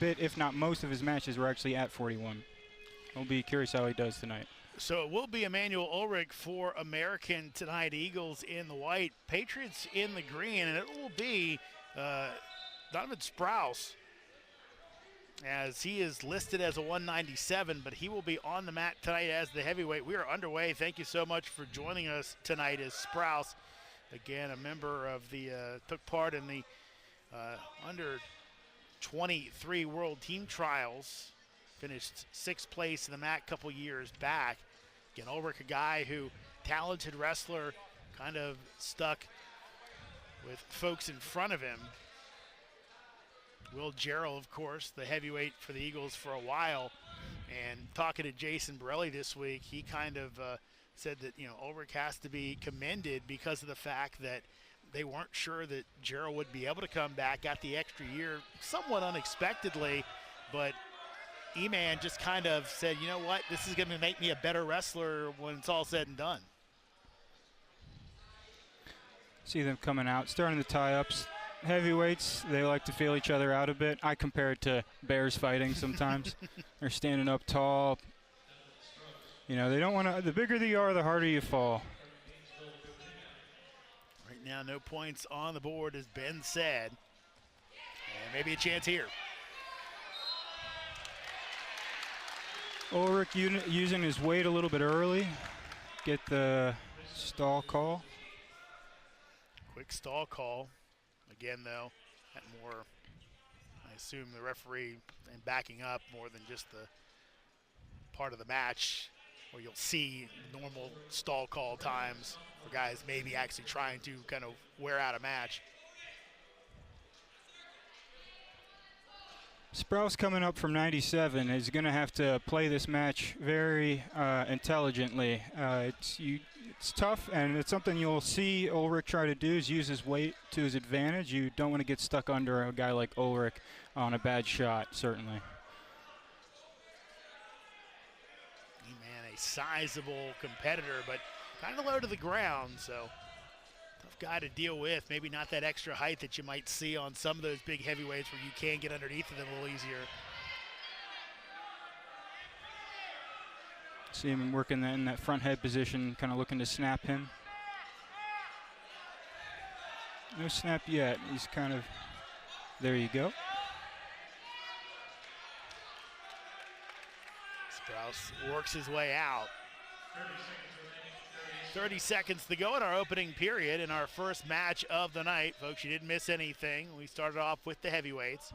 bit, if not most of his matches were actually at 41. I'll be curious how he does tonight. So it will be Emmanuel Ulrich for American tonight. Eagles in the white, Patriots in the green, and it will be Donovan Sprouse, as he is listed as a 197, but he will be on the mat tonight as the heavyweight. We are underway. Thank you so much for joining us tonight as Sprouse, again, a member of the, took part in the under 23 World Team Trials. Finished 6th place in the mat a couple years back. Again, Ulrich, a guy who, talented wrestler, kind of stuck with folks in front of him. Will Jarrell, of course, the heavyweight for the Eagles for a while. And talking to Jason Borelli this week, he kind of said that, you know, Ulrich has to be commended because of the fact that they weren't sure that Jarrell would be able to come back, got the extra year somewhat unexpectedly, but E-Man just kind of said, you know what, this is going to make me a better wrestler when it's all said and done. See them coming out, starting the tie-ups. Heavyweights, they like to feel each other out a bit. I compare it to bears fighting sometimes. They're standing up tall. You know, they don't want to, the bigger they are, the harder you fall. Right now, no points on the board, as Ben said. And maybe a chance here. Ulrich using his weight a little bit early. Get the stall call. Quick stall call. Again, though, that more, I assume the referee and backing up more than just the part of the match where you'll see normal stall call times for guys maybe actually trying to kind of wear out a match. Sprouse, coming up from 97, is going to have to play this match very intelligently. It's tough, and it's something you'll see Ulrich try to do, is use his weight to his advantage. You don't want to get stuck under a guy like Ulrich on a bad shot, certainly. Man, a sizable competitor, but kind of low to the ground, so tough guy to deal with. Maybe not that extra height that you might see on some of those big heavyweights where you can get underneath of them a little easier. See him working in that front head position, kind of looking to snap him. No snap yet. He's kind of, there you go. Sprouse works his way out. 30 seconds to go in our opening period in our first match of the night. Folks, you didn't miss anything. We started off with the heavyweights.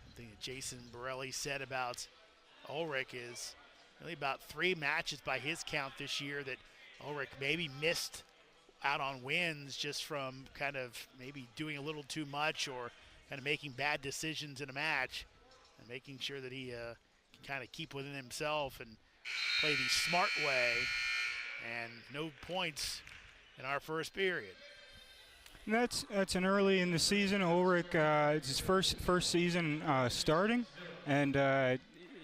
Something that Jason Borelli said about Ulrich is really about 3 matches by his count this year that Ulrich maybe missed out on wins just from kind of maybe doing a little too much or kind of making bad decisions in a match, and making sure that he can kind of keep within himself and play the smart way. And no points in our first period. That's an early in the season. Ulrich, it's his first season starting, and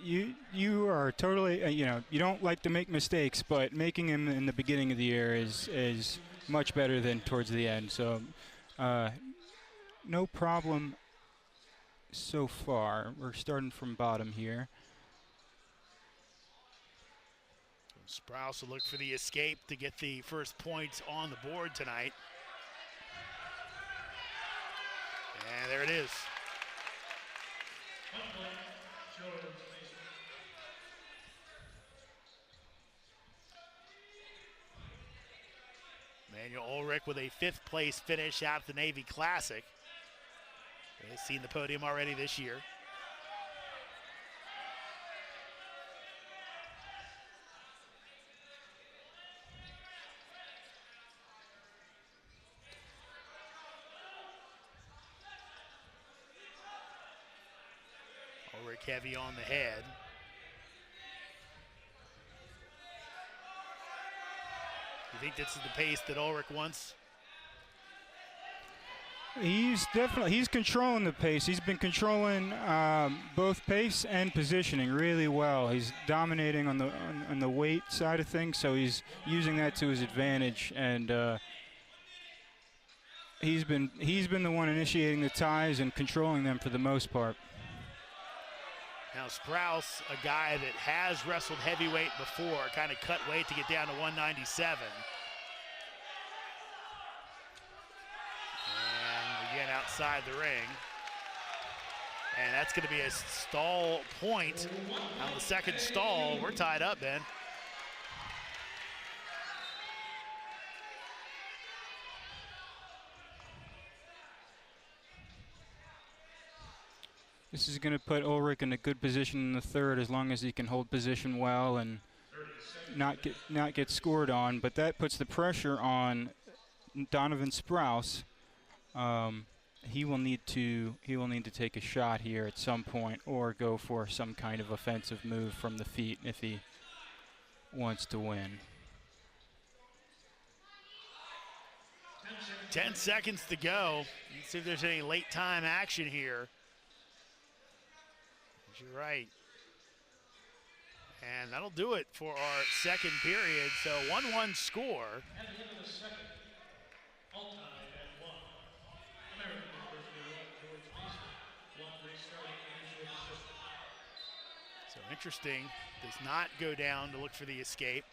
you are totally, you know, you don't like to make mistakes, but making him in the beginning of the year is much better than towards the end. So no problem so far. We're starting from bottom here. Sprouse will look for the escape to get the first points on the board tonight. And there it is. Emmanuel Ulrich with a 5th place finish out at the Navy Classic. He's seen the podium already this year. Ulrich heavy on the head. You think this is the pace that Ulrich wants? He's controlling the pace. He's been controlling both pace and positioning really well. He's dominating on the weight side of things, so he's using that to his advantage. And he's been the one initiating the ties and controlling them for the most part. Now Sprouse, a guy that has wrestled heavyweight before, kind of cut weight to get down to 197. And again outside the ring. And that's going to be a stall point on the second stall. We're tied up, Ben. This is going to put Ulrich in a good position in the third as long as he can hold position well and not get scored on. But that puts the pressure on Donovan Sprouse. He will need to take a shot here at some point or go for some kind of offensive move from the feet if he wants to win. 10 seconds to go. Let's see if there's any late time action here. You're right. And that'll do it for our second period. So 1-1 score. So interesting. Does not go down to look for the escape.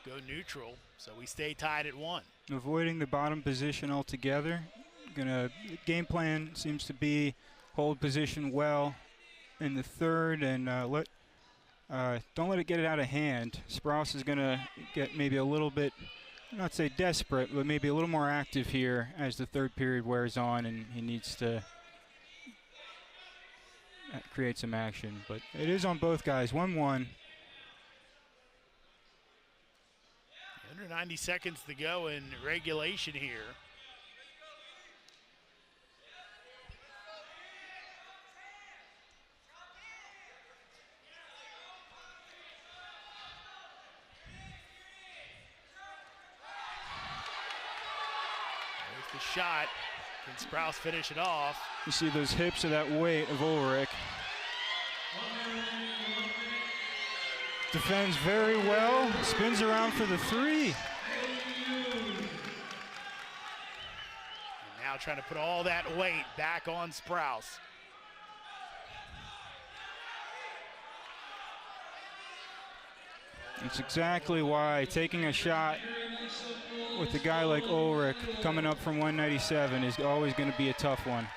Go neutral. So we stay tied at 1. Avoiding the bottom position altogether. Game plan seems to be hold position well in the third and don't let it get it out of hand. Sprouse is going to get maybe a little bit, not say desperate, but maybe a little more active here as the third period wears on, and he needs to create some action. But it is on both guys, 1-1. Under 90 seconds to go in regulation here. The shot. Can Sprouse finish it off? You see those hips of that weight of Ulrich. Defends very well. Spins around for the 3. And now trying to put all that weight back on Sprouse. It's exactly why taking a shot with a guy like Ulrich coming up from 197 is always going to be a tough one.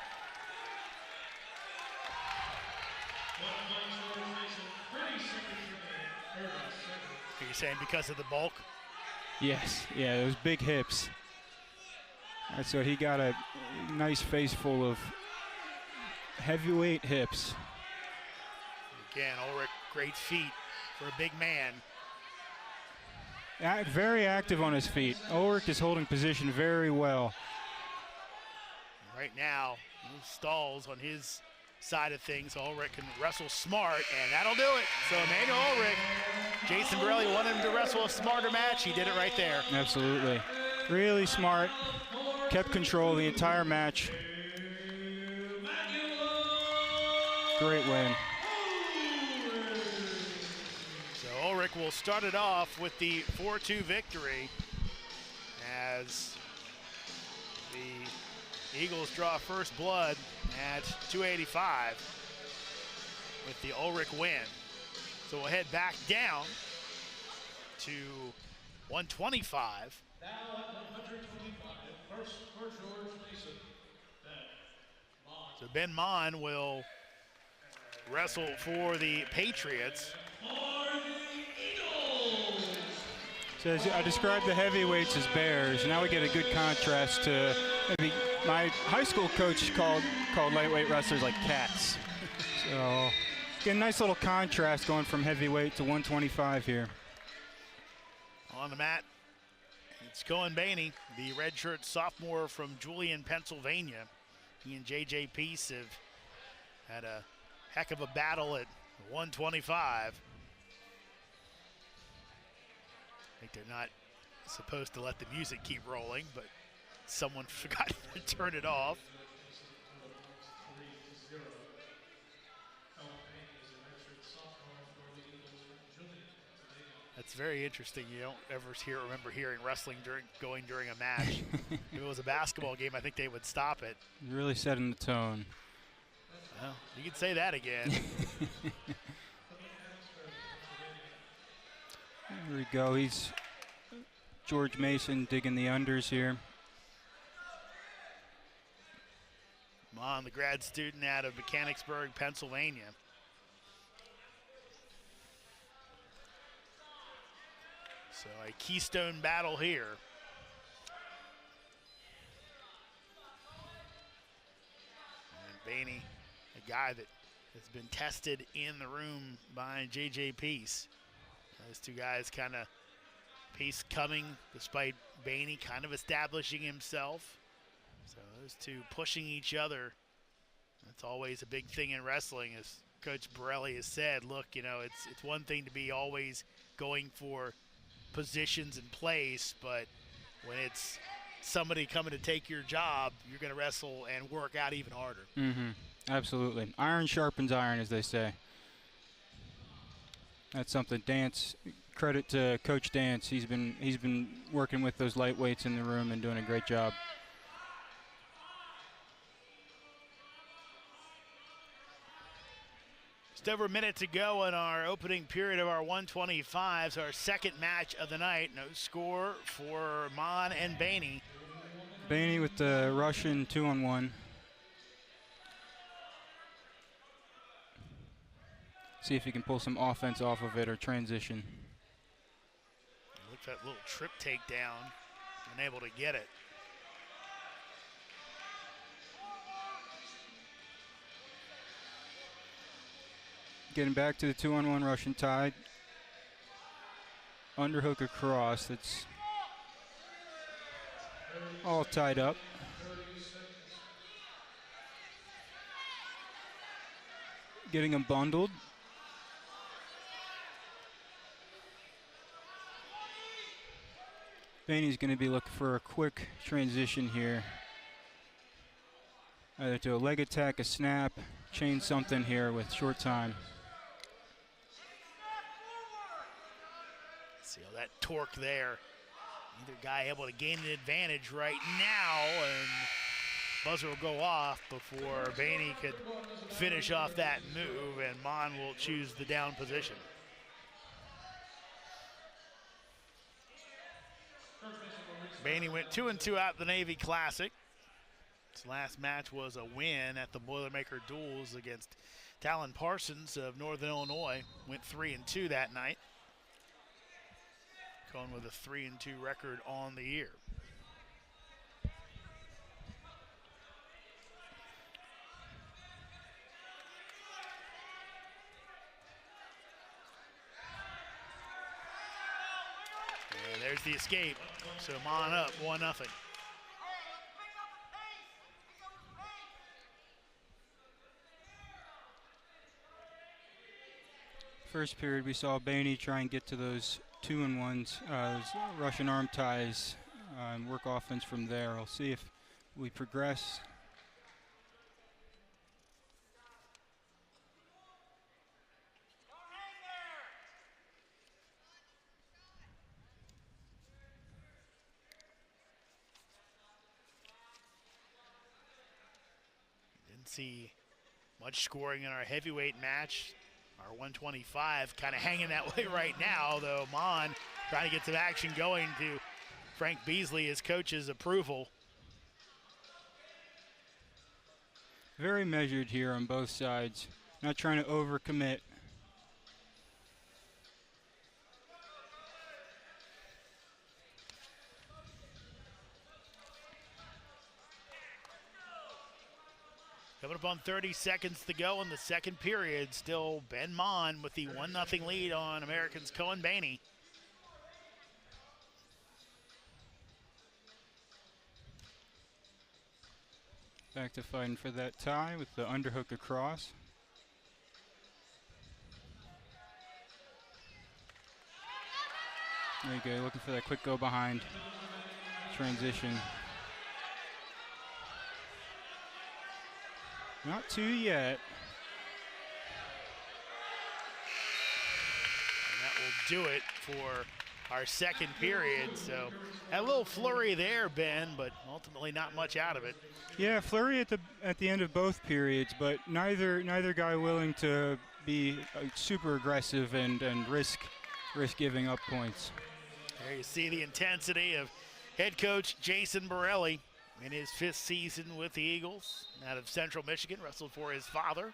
Are you saying because of the bulk? Yes, yeah, those big hips. That's what he got, a nice face full of heavyweight hips. Again, Ulrich, great feet for a big man. Very active on his feet. Ulrich is holding position very well. Right now, stalls on his side of things. Ulrich can wrestle smart, and that'll do it. So Emmanuel Ulrich, Jason Borelli wanted him to wrestle a smarter match. He did it right there. Absolutely. Really smart. Kept control the entire match. Great win. Ulrich will start it off with the 4-2 victory as the Eagles draw first blood at 285 with the Ulrich win. So we'll head back down to 125. Now at 125, first for George Mason, So Ben Mon will wrestle for the Patriots. So as I described the heavyweights as bears. Now we get a good contrast to maybe my high school coach called lightweight wrestlers like cats. So get a nice little contrast going from heavyweight to 125 here. On the mat, it's Cohen Baney, the redshirt sophomore from Julian, Pennsylvania. He and J.J. Peace have had a heck of a battle at 125. I think they're not supposed to let the music keep rolling, but someone forgot to turn it off. That's it's very interesting. You don't ever remember hearing wrestling during a match. If it was a basketball game, I think they would stop it. Really setting the tone. Well, you could say that again. There we go. He's George Mason digging the unders here. Mon, the grad student out of Mechanicsburg, Pennsylvania. So a keystone battle here. And Baney, a guy that has been tested in the room by J.J. Peace. Those two guys kind of, Peace coming despite Baney kind of establishing himself. So those two pushing each other. That's always a big thing in wrestling, as Coach Borelli has said. Look, you know, it's one thing to be always going for positions and place, but when it's somebody coming to take your job, you're going to wrestle and work out even harder. Absolutely. Iron sharpens iron, as they say. That's something Dance, credit to Coach Dance. He's been working with those lightweights in the room and doing a great job. Just over a minute to go in our opening period of our 125s, our second match of the night. No score for Mon and Baney. Baney with the Russian 2-on-1. See if he can pull some offense off of it or transition. Look at that little trip takedown, unable to get it. Getting back to the 2-on-1 Russian tide. Underhook across. That's all tied up. Getting them bundled. Baney's going to be looking for a quick transition here. Either to a leg attack, a snap, chain something here with short time. See all that torque there. Either guy able to gain an advantage right now, and buzzer will go off before Baney could finish off that move, and Mon will choose the down position. Baney went 2-2 out the Navy Classic. His last match was a win at the Boilermaker Duels against Talon Parsons of Northern Illinois. Went 3-2 that night. Going with a 3-2 record on the year. And there's the escape. So Mon up 1-0. First period, we saw Baney try and get to those 2-on-1s, those Russian arm ties, and work offense from there. We'll see if we progress. Didn't see much scoring in our heavyweight match. Our 125 kind of hanging that way right now, though Mon trying to get some action going to Frank Beasley, his coach's approval. Very measured here on both sides. Not trying to overcommit. Coming up on 30 seconds to go in the second period. Still Ben Mon with the 1-0 lead on Americans Cohen Baney. Back to fighting for that tie with the underhook across. There you go, looking for that quick go behind transition. Not two yet. And that will do it for our second period. So a little flurry there, Ben, but ultimately not much out of it. Yeah, flurry at the end of both periods, but neither guy willing to be super aggressive and risk giving up points. There you see the intensity of head coach Jason Borelli in his 5th season with the Eagles. Out of Central Michigan, wrestled for his father.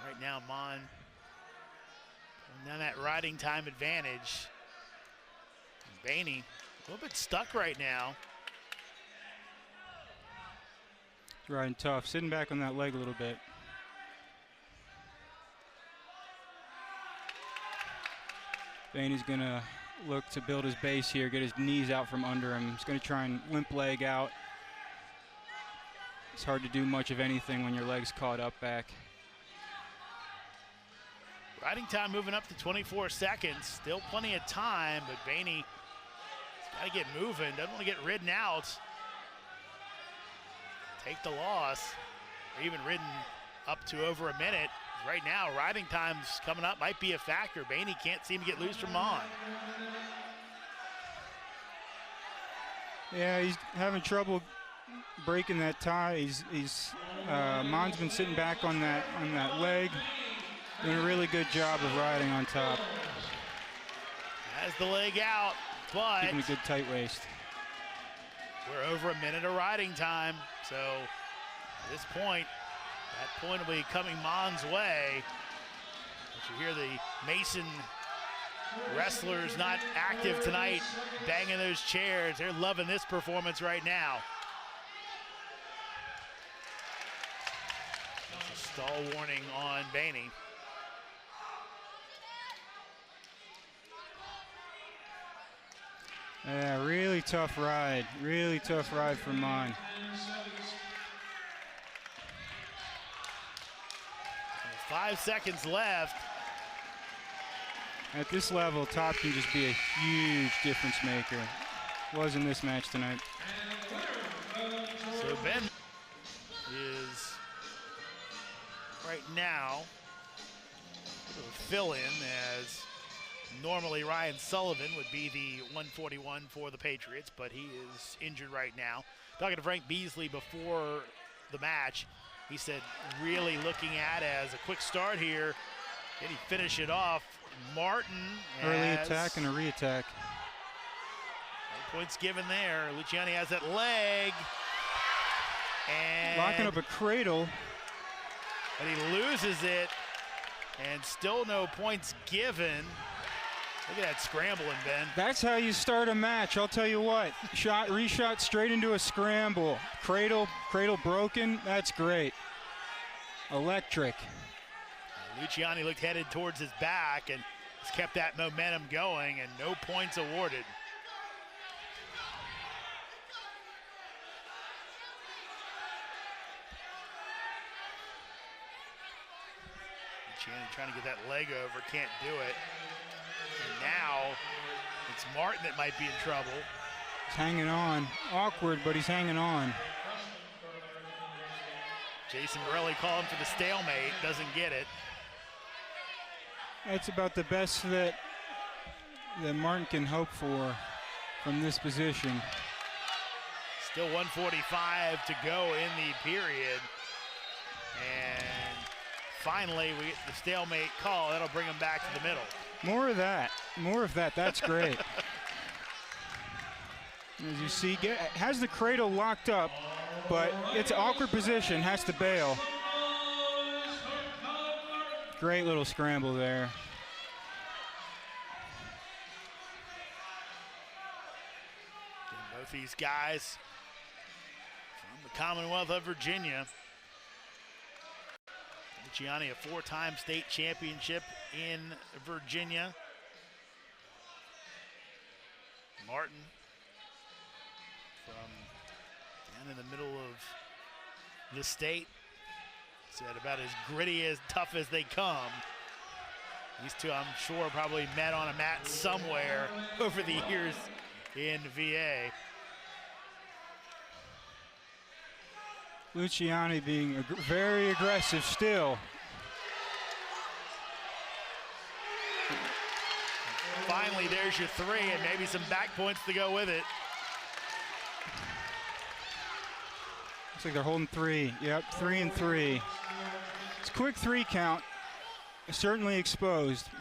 Right now, Mon pulling down that riding time advantage. Baney a little bit stuck right now. Riding tough, sitting back on that leg a little bit. Baney's gonna look to build his base here, get his knees out from under him. He's gonna try and limp leg out. It's hard to do much of anything when your leg's caught up back. Riding time moving up to 24 seconds. Still plenty of time, but Baney's got to get moving. Doesn't want to get ridden out. Take the loss, or even ridden up to over a minute. Right now, riding time's coming up, might be a factor. Baney can't seem to get loose from Mon. Yeah, he's having trouble breaking that tie. Mon's been sitting back on that leg, doing a really good job of riding on top. Has the leg out, but keeping a good tight waist. We're over a minute of riding time, so at this point, that point will be coming Mon's way. But you hear the Mason wrestlers not active tonight, banging those chairs. They're loving this performance right now. That's a stall warning on Baney. Yeah, really tough ride for Mon. 5 seconds left. At this level, top can just be a huge difference maker. Was in this match tonight. So Ben is right now fill in, as normally Ryan Sullivan would be the 141 for the Patriots, but he is injured right now. Talking to Frank Beasley before the match, he said really looking at it as a quick start here. Did he finish it off? Martin. Early attack and a re-attack. No points given there. Luciani has that leg. And locking up a cradle. But he loses it. And still no points given. Look at that scrambling, Ben. That's how you start a match, I'll tell you what. Reshot straight into a scramble. Cradle broken, that's great. Electric. Luciani looked headed towards his back and has kept that momentum going, and no points awarded. Luciani trying to get that leg over, can't do it. And now it's Martin that might be in trouble. He's hanging on. Awkward, but he's hanging on. Jason Borelli calling for the stalemate, doesn't get it. That's about the best that Martin can hope for from this position. Still 1:45 to go in the period. And finally, we get the stalemate call. That'll bring him back to the middle. More of that. That's great. As you see, has the cradle locked up, but it's an awkward position, has to bail. Great little scramble there. And both these guys from the Commonwealth of Virginia. Luciani, a four-time state championship in Virginia. Martin from down in the middle of the state. Said about as gritty, as tough as they come. These two, I'm sure, probably met on a mat somewhere over the years in VA. Luciani being very aggressive still. Finally, there's your three, and maybe some back points to go with it. Looks like they're holding three. Yep, 3 and 3. It's a quick 3 count. Certainly exposed. 30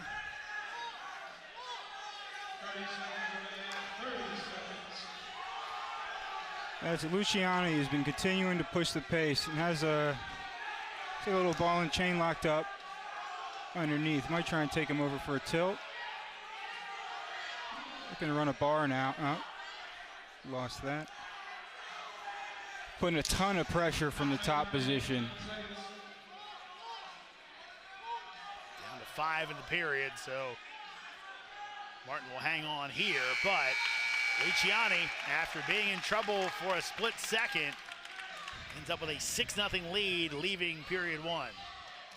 seconds. As Luciani has been continuing to push the pace and has a little ball and chain locked up underneath. Might try and take him over for a tilt. Looking to run a bar now. Oh, lost that. Putting a ton of pressure from the top position. Down to 5 in the period, so Martin will hang on here, but Luciani, after being in trouble for a split second, ends up with a 6-0 lead, leaving period 1.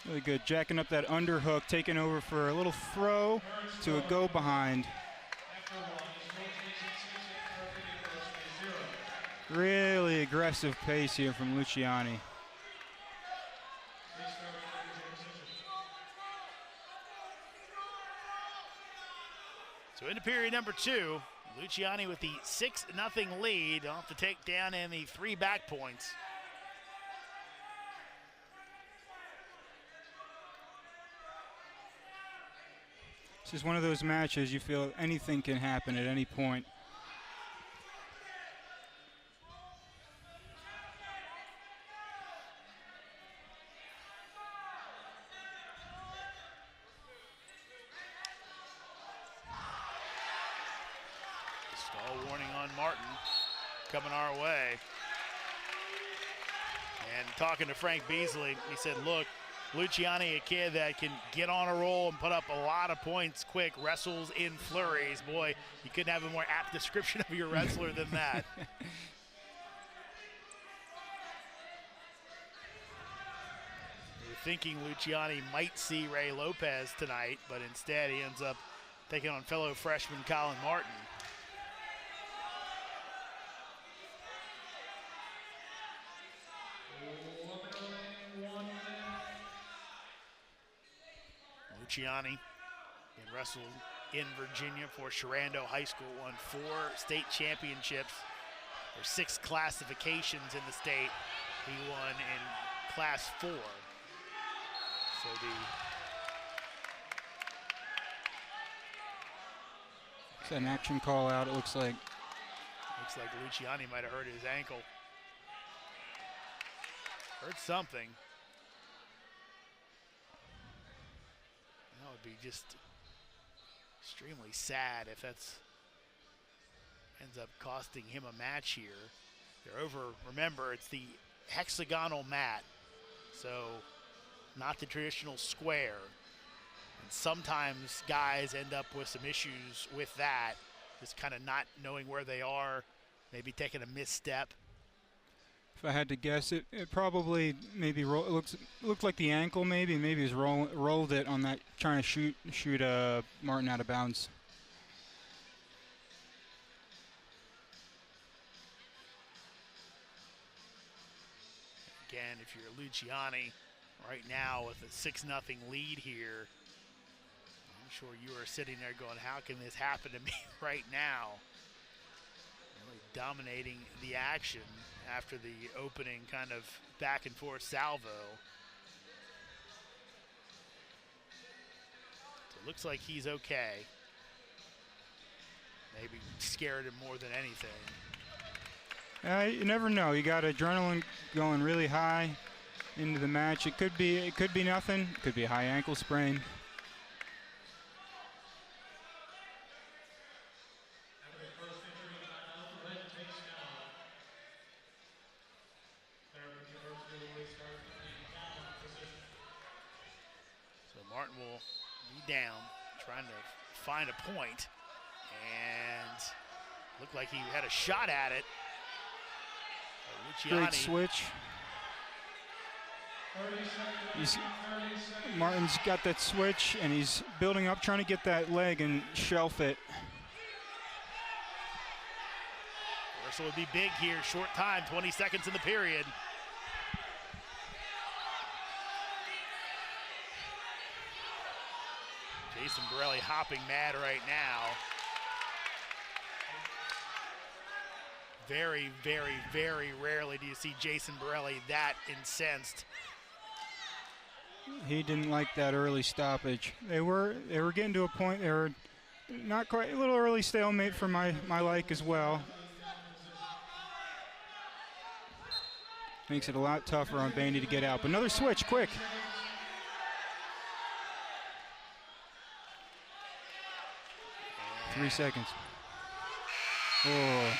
Really good, jacking up that underhook, taking over for a little throw to a go behind. Really aggressive pace here from Luciani. So into period number 2, Luciani with the 6-0 lead off the takedown and the 3 back points. This is one of those matches you feel anything can happen at any point. Stall warning on Martin coming our way. And talking to Frank Beasley, he said, look, Luciani, a kid that can get on a roll and put up a lot of points quick, wrestles in flurries. Boy, you couldn't have a more apt description of your wrestler than that. You're thinking Luciani might see Ray Lopez tonight, but instead he ends up taking on fellow freshman Colin Martin. Luciani wrestled in Virginia for Sharando High School, won 4 state championships, or 6 classifications in the state. He won in class 4. So It's an action call out, it looks like. looks like Luciani might have hurt his ankle. Hurt something. That would be just extremely sad if that's ends up costing him a match here. They're over, remember, it's the hexagonal mat, so not the traditional square. And sometimes guys end up with some issues with that, just kind of not knowing where they are, maybe taking a misstep. If I had to guess, it probably maybe looked like the ankle. Maybe he's rolled it on that, trying to shoot Martin out of bounds. Again, if you're Luciani right now with a 6-0 lead here, I'm sure you are sitting there going, how can this happen to me right now? Really dominating the action after the opening kind of back and forth salvo. So it looks like he's okay. Maybe scared him more than anything. You never know. You got adrenaline going really high into the match. It could be nothing. It could be a high ankle sprain. So Martin will be down, trying to find a point, and looked like he had a shot at it. Great switch. Martin's got that switch, and he's building up, trying to get that leg and shelf it. Reversal would be big here. Short time, 20 seconds in the period. Borelli hopping mad right now. Very, very, very rarely do you see Jason Borelli that incensed. He didn't like that early stoppage. They were getting to a point, they were not quite, a little early stalemate for my like as well. Makes it a lot tougher on Bandy to get out. But another switch, quick. And 3 seconds. Oh.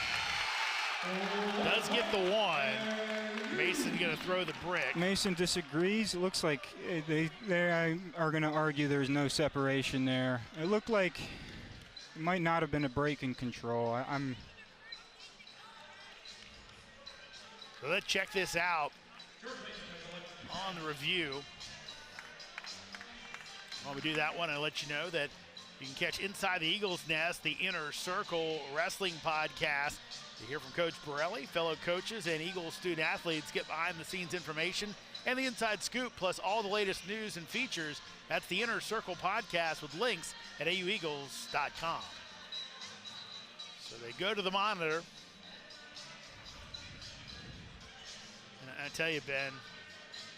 Does get the one. Mason gonna throw the brick. Mason disagrees. It looks like they are going to argue there's no separation there. It looked like it might not have been a break in control. So let's check this out on the review. While we do that one, I'll let you know that you can catch Inside the Eagles Nest, the Inner Circle Wrestling Podcast. You hear from Coach Borelli, fellow coaches, and Eagles student athletes get behind-the-scenes information and the inside scoop, plus all the latest news and features. That's the Inner Circle Podcast with links at aueagles.com. So they go to the monitor. And I tell you, Ben,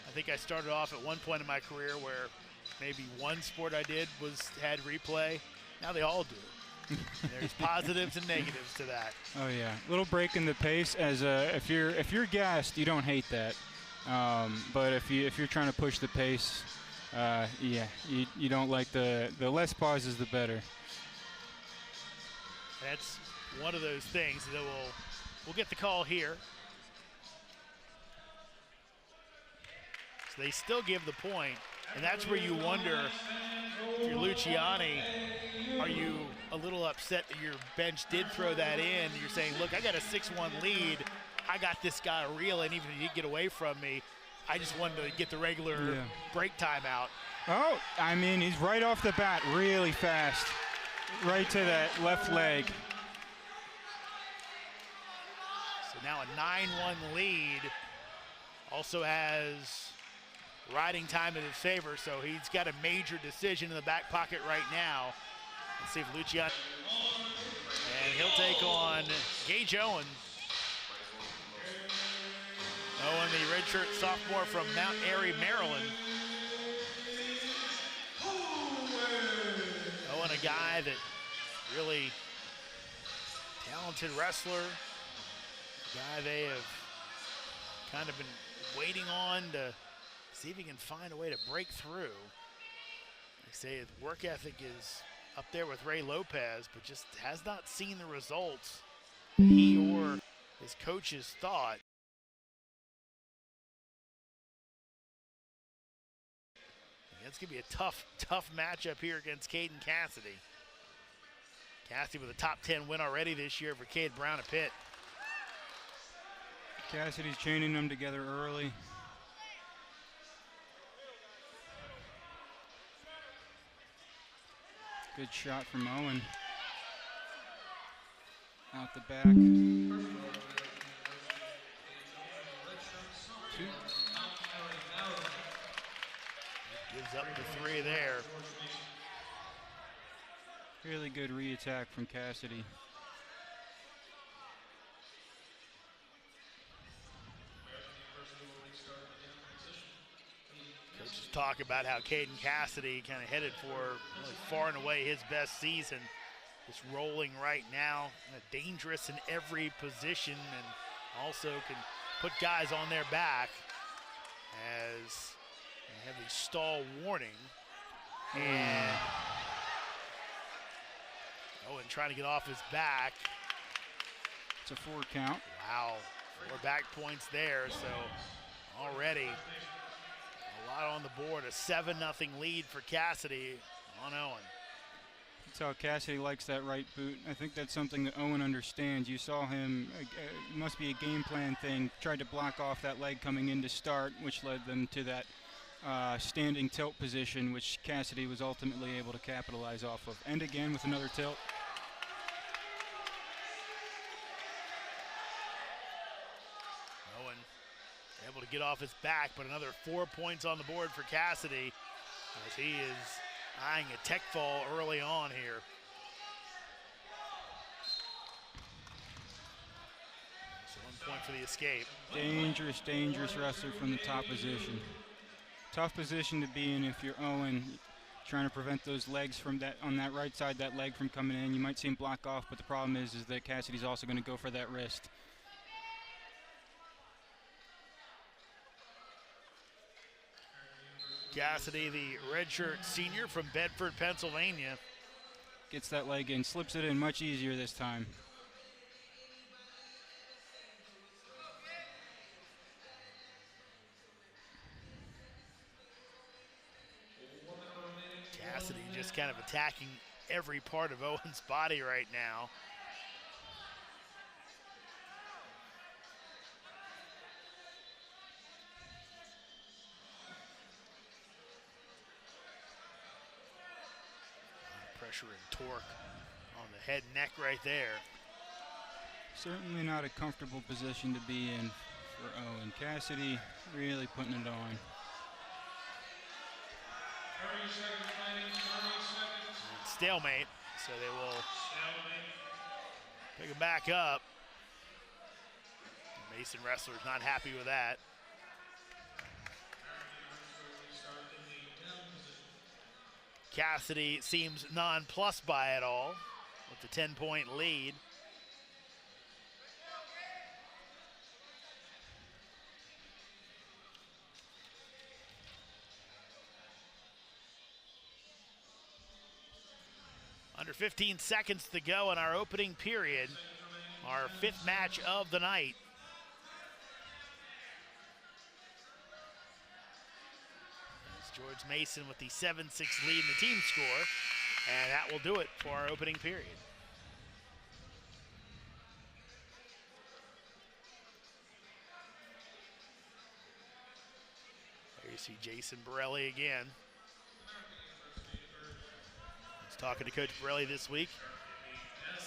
I think I started off at one point in my career where maybe one sport I did had replay. Now they all do. There's positives and negatives to that. Oh yeah, little break in the pace. As if you're gassed, you don't hate that. But if you're trying to push the pace, yeah, you don't like the less pauses, the better. That's one of those things that we'll get the call here. So they still give the point, and that's where you wonder if you're Luciani, are you a little upset that your bench did throw that in? You're saying, look, I got a 6-1 lead. I got this guy reeling, even if he didn't get away from me. I just wanted to get the regular break time out. Oh, I mean, he's right off the bat, really fast. Right to that left leg. So now a 9-1 lead. Also has riding time in his favor, so he's got a major decision in the back pocket right now. Let's see if Luciani, and he'll take on Gage Owen. Owen, the redshirt sophomore from Mount Airy, Maryland. Owen, a guy that really talented wrestler, a guy they have kind of been waiting on to see if he can find a way to break through. They say his work ethic is up there with Ray Lopez, but just has not seen the results that he or his coaches thought. And it's going to be a tough matchup here against Caden Cassidy. Cassidy with a top 10 win already this year for Cade Brown at Pitt. Cassidy's chaining them together early. Good shot from Owen. Out the back. 2. Gives up the 3 there. Really good re-attack from Cassidy. Coaches talk about how Caden Cassidy kind of headed for really far and away his best season. Just rolling right now, dangerous in every position, and also can put guys on their back as they have the stall warning. And Owen trying to get off his back. It's a 4 count. Wow, 4 back points there, so already a lot on the board. A 7-0 lead for Cassidy on Owen. That's how Cassidy likes that right boot. I think that's something that Owen understands. You saw him, it must be a game plan thing, tried to block off that leg coming in to start, which led them to that standing tilt position, which Cassidy was ultimately able to capitalize off of. And again with another tilt. Owen able to get off his back, but another 4 points on the board for Cassidy as he is eyeing a tech fall early on here. So 1 point for the escape. Dangerous, dangerous wrestler from the top position. Tough position to be in if you're Owen, trying to prevent those legs from that on that right side, that leg from coming in. You might see him block off, but the problem is that Cassidy's also going to go for that wrist. Cassidy, the redshirt senior from Bedford, Pennsylvania. Gets that leg in, slips it in much easier this time. Cassidy just kind of attacking every part of Owen's body right now. Pressure and torque on the head and neck right there. Certainly not a comfortable position to be in for Owen. Cassidy really putting it on. 30 seconds remaining, 30 seconds. Stalemate, so they will pick it back up. The Mason wrestler's not happy with that. Cassidy seems nonplussed by it all with the 10-point lead. Under 15 seconds to go in our opening period, our 5th match of the night. George Mason with the 7-6 lead in the team score, and that will do it for our opening period. There you see Jason Borelli again. I was talking to Coach Borelli this week.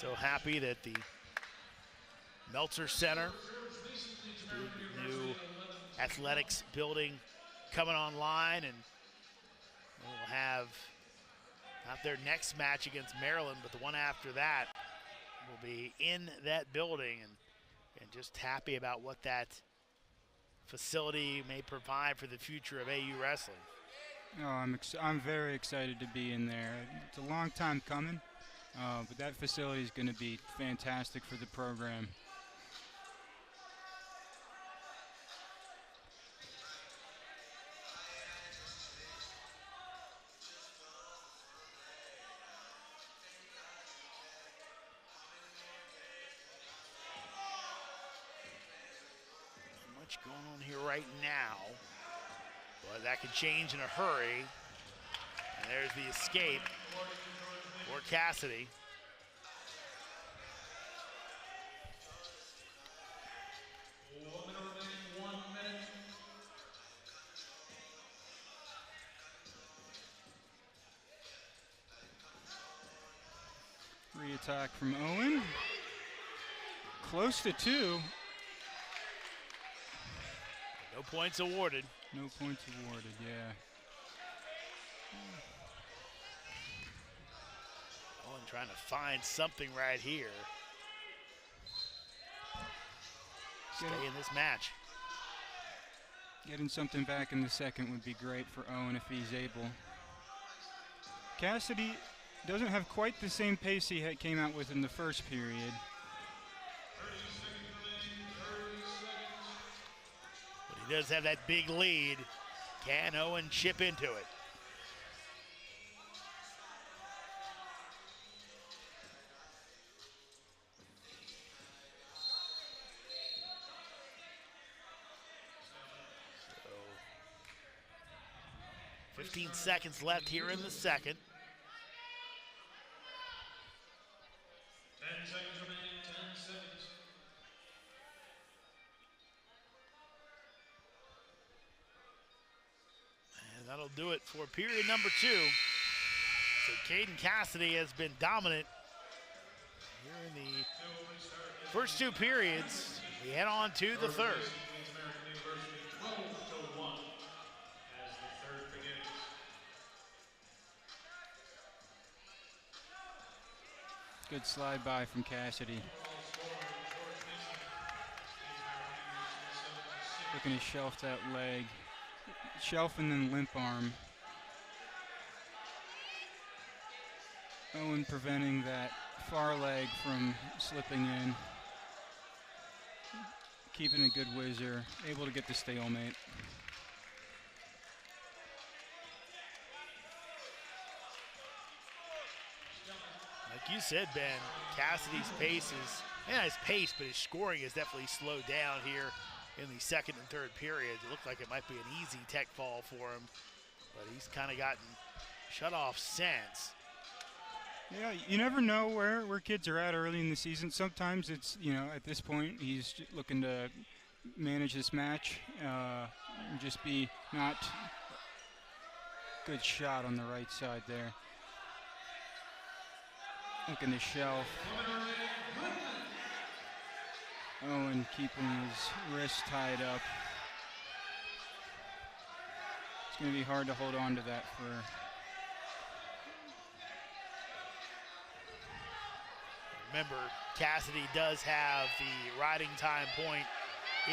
So happy that the Meltzer Center, the new athletics building coming online, and we'll have not their next match against Maryland, but the one after that will be in that building, and just happy about what that facility may provide for the future of AU wrestling. Oh, I'm very excited to be in there. It's a long time coming, but that facility is going to be fantastic for the program. Much going on here right now, but that could change in a hurry. And there's the escape for Cassidy. Re-attack from Owen. Close to 2. No points awarded. No points awarded, yeah. Owen trying to find something right here. Stay in this match. Getting something back in the second would be great for Owen if he's able. Cassidy doesn't have quite the same pace he came out with in the first period. He does have that big lead. Can Owen chip into it? So, 15 seconds left here in the second. 10 seconds remaining, 10 seconds. And that'll do it for period number 2. So Caden Cassidy has been dominant here in the first 2 periods. We head on to the third. American University 12-1 as the third begins. Good slide by from Cassidy. Looking to shelf that leg. Shelf and then limp arm. Owen preventing that far leg from slipping in. Keeping a good whizzer. Able to get the stalemate. Like you said, Ben, Cassidy's pace is, his pace, but his scoring is definitely slowed down here in the second and third periods. It looked like it might be an easy tech fall for him, but he's kind of gotten shut off since. Yeah, you never know where kids are at early in the season. Sometimes it's, at this point, he's looking to manage this match, and just be not good shot on the right side there. Looking to shelf. Owen keeping his wrist tied up. It's going to be hard to hold on to that for. Remember, Cassidy does have the riding time point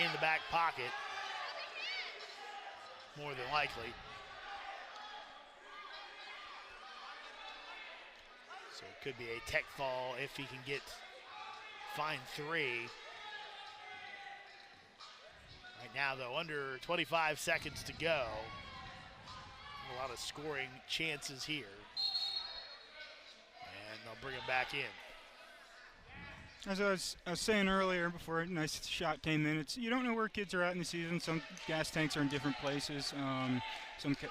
in the back pocket, more than likely. So it could be a tech fall if he can find 3. Right now, though, under 25 seconds to go. A lot of scoring chances here. And they'll bring him back in. As I was saying earlier, before a nice shot came in, you don't know where kids are at in the season. Some gas tanks are in different places.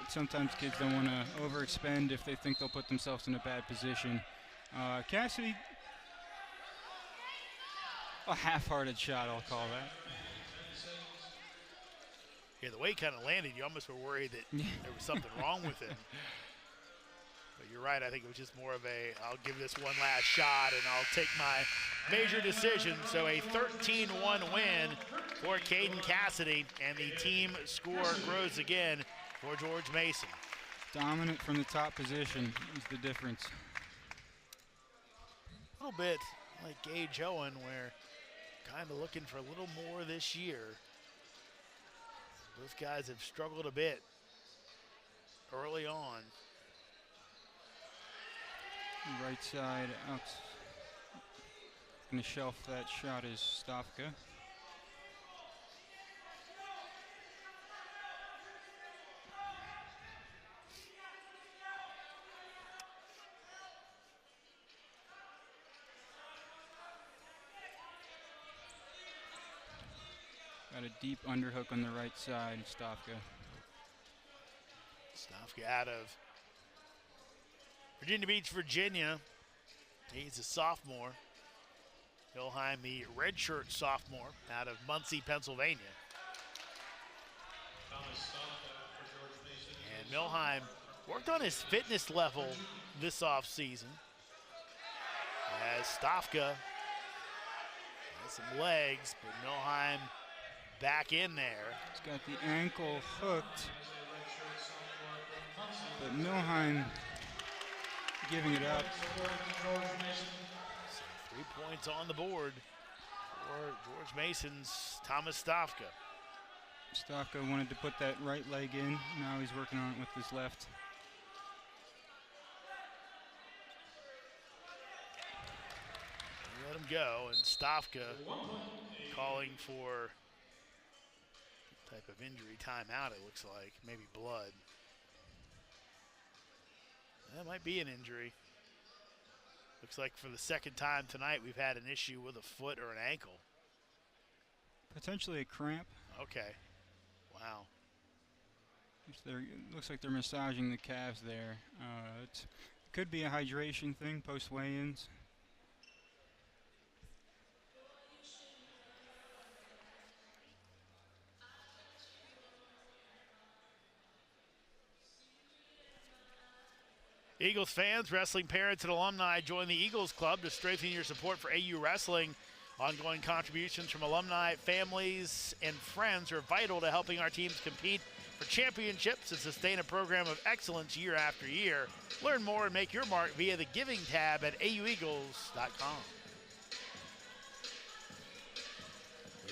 Sometimes kids don't want to overexpend if they think they'll put themselves in a bad position. Cassidy, a half-hearted shot, I'll call that. Yeah, the way he kind of landed, you almost were worried that there was something wrong with him. But you're right, I think it was just more of I'll give this one last shot and I'll take my major decision. So a 13-1 win for Caden Cassidy, and the team score grows again for George Mason. Dominant from the top position is the difference. A little bit like Gage Owen, where kind of looking for a little more this year. Those guys have struggled a bit early on. Right side out. Going to shelf that shot is Stofka. Got a deep underhook on the right side, Stofka. Stofka out of Virginia Beach, Virginia. He's a sophomore. Milheim, the redshirt sophomore out of Muncie, Pennsylvania. And Milheim worked on his fitness level this offseason, as Stofka has some legs, but Milheim back in there. He's got the ankle hooked, but Milheim giving it up. So 3 points on the board for George Mason's Thomas Stofka. Stofka wanted to put that right leg in. Now he's working on it with his left. Let him go, and Stofka calling for type of injury timeout, it looks like. Maybe blood. That might be an injury. Looks like for the second time tonight we've had an issue with a foot or an ankle. Potentially a cramp. Okay. Wow. It looks like they're massaging the calves there. It could be a hydration thing post weigh-ins. Eagles fans, wrestling parents, and alumni, join the Eagles Club to strengthen your support for AU wrestling. Ongoing contributions from alumni, families, and friends are vital to helping our teams compete for championships and sustain a program of excellence year after year. Learn more and make your mark via the Giving tab at aueagles.com.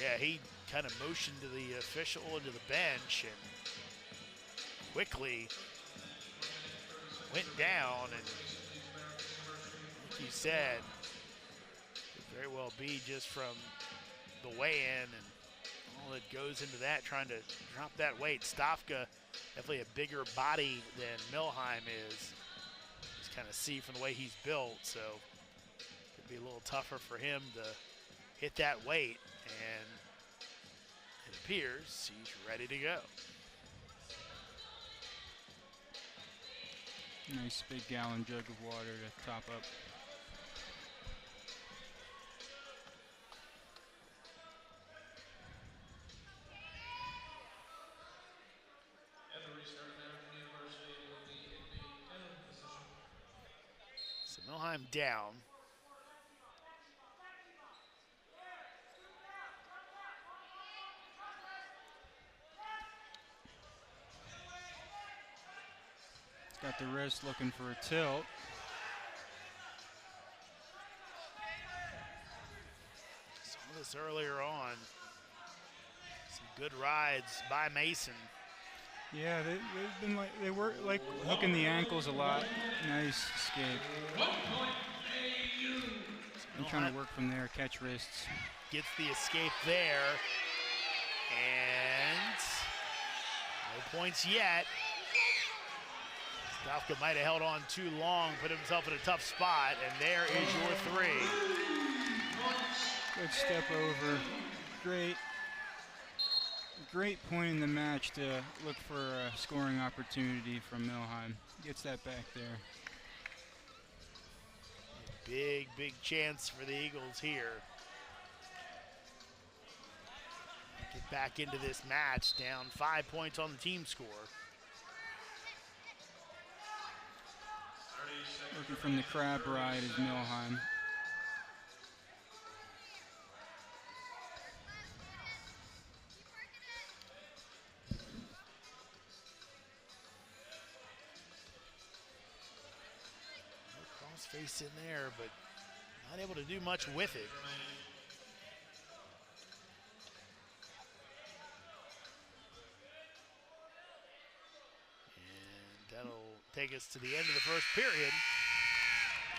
Yeah, he kind of motioned to the official into the bench and quickly went down, and like you said, could very well be just from the weigh-in and all that goes into that, trying to drop that weight. Stafka, definitely a bigger body than Milheim is. Just kind of see from the way he's built, so could be a little tougher for him to hit that weight, and it appears he's ready to go. Nice big gallon jug of water to top up. At the restart, American University will be in the 10th position. So Milheim down. Got the wrist looking for a tilt. Saw this earlier on. Some good rides by Mason. Yeah, they've been like, they were like hooking the ankles a lot. Nice escape. 1 point, AU. I'm trying to work from there, catch wrists. Gets the escape there. And no points yet. Stafka might have held on too long, put himself in a tough spot, and there is your 3. Good step over. Great point in the match to look for a scoring opportunity from Milheim. Gets that back there. Big chance for the Eagles here. Get back into this match, down 5 points on the team score. Looking from the crab ride is Milheim. No crossface in there, but not able to do much with it. And that'll take us to the end of the first period,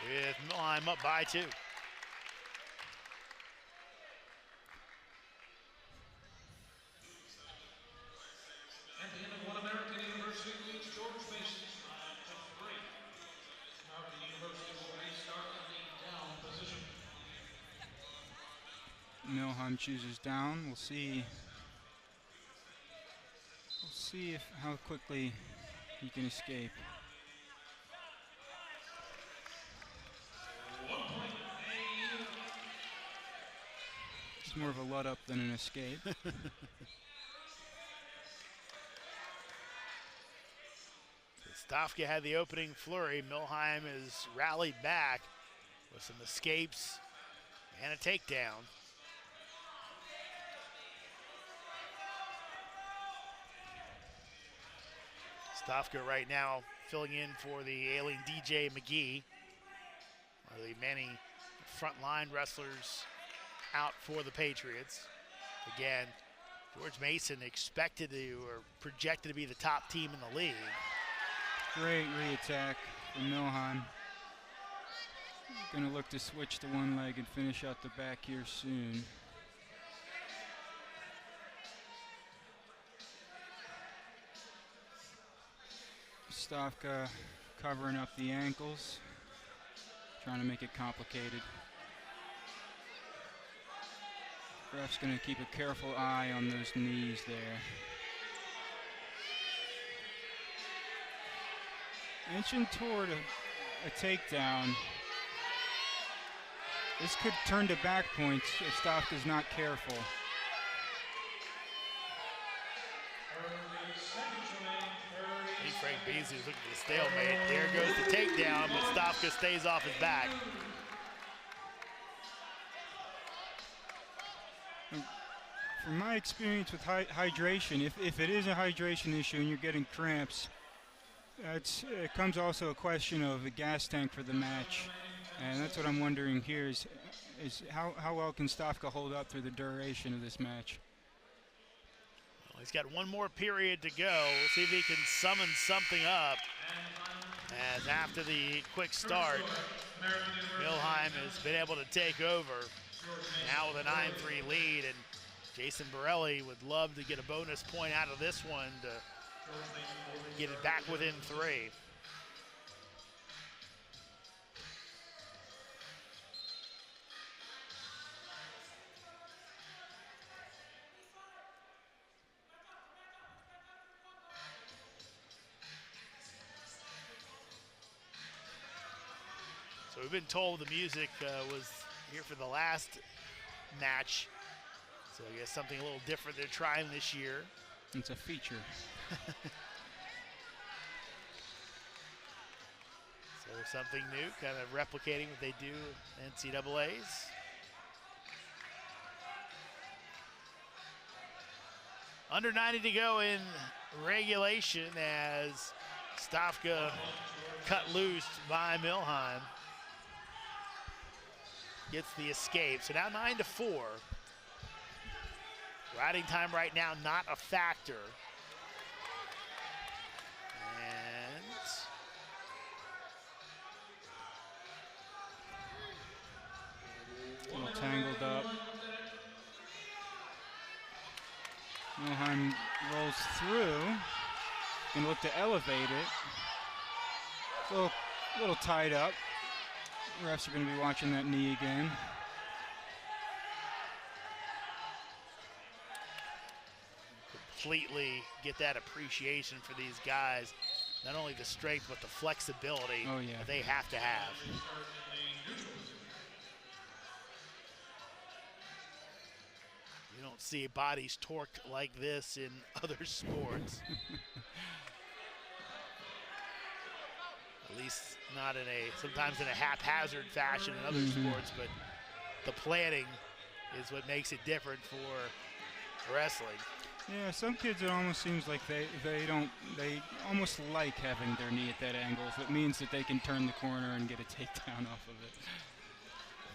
with Milheim up by 2. At the end of 1, American University leads George Mason 9-3. American University will restart in the down position. Milheim chooses down. We'll see. How quickly he can escape. 1 point, AU. It's more of a let up than an escape. Stafka had the opening flurry. Milheim has rallied back with some escapes and a takedown. Stafka right now filling in for the ailing DJ McGee. One of the many frontline wrestlers out for the Patriots. Again, George Mason expected to or projected to be the top team in the league. Great re-attack from Milheim. Gonna look to switch to one leg and finish out the back here soon. Stafka covering up the ankles, trying to make it complicated. Ref's gonna keep a careful eye on those knees there. Inching toward a takedown. This could turn to back points if Stafka's not careful. I think Frank Beasley was looking for the stalemate. There goes the takedown, but Stafka stays off his back. From my experience with hydration, if it is a hydration issue and you're getting cramps, it comes also a question of a gas tank for the match. And that's what I'm wondering here is how well can Stavka hold up through the duration of this match? Well, he's got one more period to go. We'll see if he can summon something up. As after the quick start, Milheim has been able to take over. Now with a 9-3 lead, and Jason Borelli would love to get a bonus point out of this one to get it back within 3. So we've been told the music was here for the last match. So I guess something a little different they're trying this year. It's a feature. So something new, kind of replicating what they do in NCAAs. Under 90 to go in regulation as Stavka cut loose by Milheim. Gets the escape, so now 9-4. Riding time right now not a factor. And a little tangled up. Milheim rolls through. Gonna look to elevate it. A little tied up. Refs are going to be watching that knee again. Completely get that appreciation for these guys. Not only the strength, but the flexibility that they have to have. You don't see bodies torqued like this in other sports. At least not sometimes in a haphazard fashion in other sports, but the planning is what makes it different for wrestling. Yeah, some kids, it almost seems like they almost like having their knee at that angle. If it means that they can turn the corner and get a takedown off of it.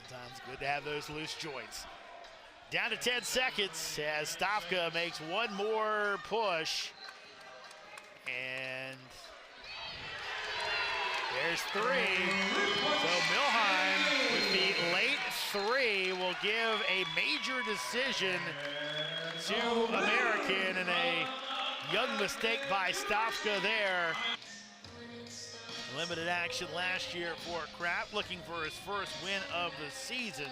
Sometimes good to have those loose joints. Down to 10 seconds as Stavka makes one more push. And there's 3. So Milheim with the late 3 will give a major decision to American, and a young mistake by Stavka there. Limited action last year for Kraft, looking for his first win of the season.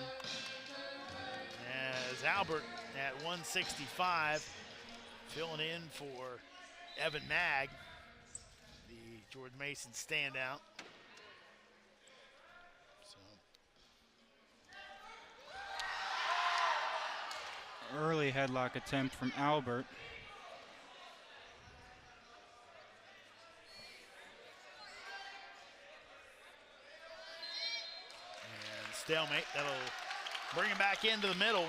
As Albert at 165, filling in for Evan Mag, the George Mason standout. Early headlock attempt from Albert. And stalemate, that'll bring him back into the middle.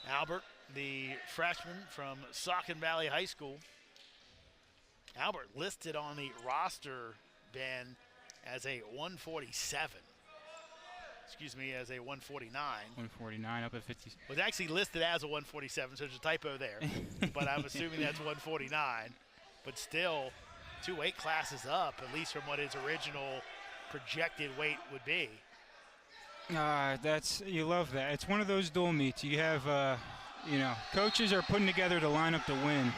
Albert, the freshman from Saucon Valley High School. Albert listed on the roster, Ben, as a 147. Excuse me, as a 149. 149 up at 50. Was actually listed as a 147, so there's a typo there. But I'm assuming that's 149. But still, 2 weight classes up, at least from what his original projected weight would be. You love that. It's one of those dual meets. You have, coaches are putting together to line up to win.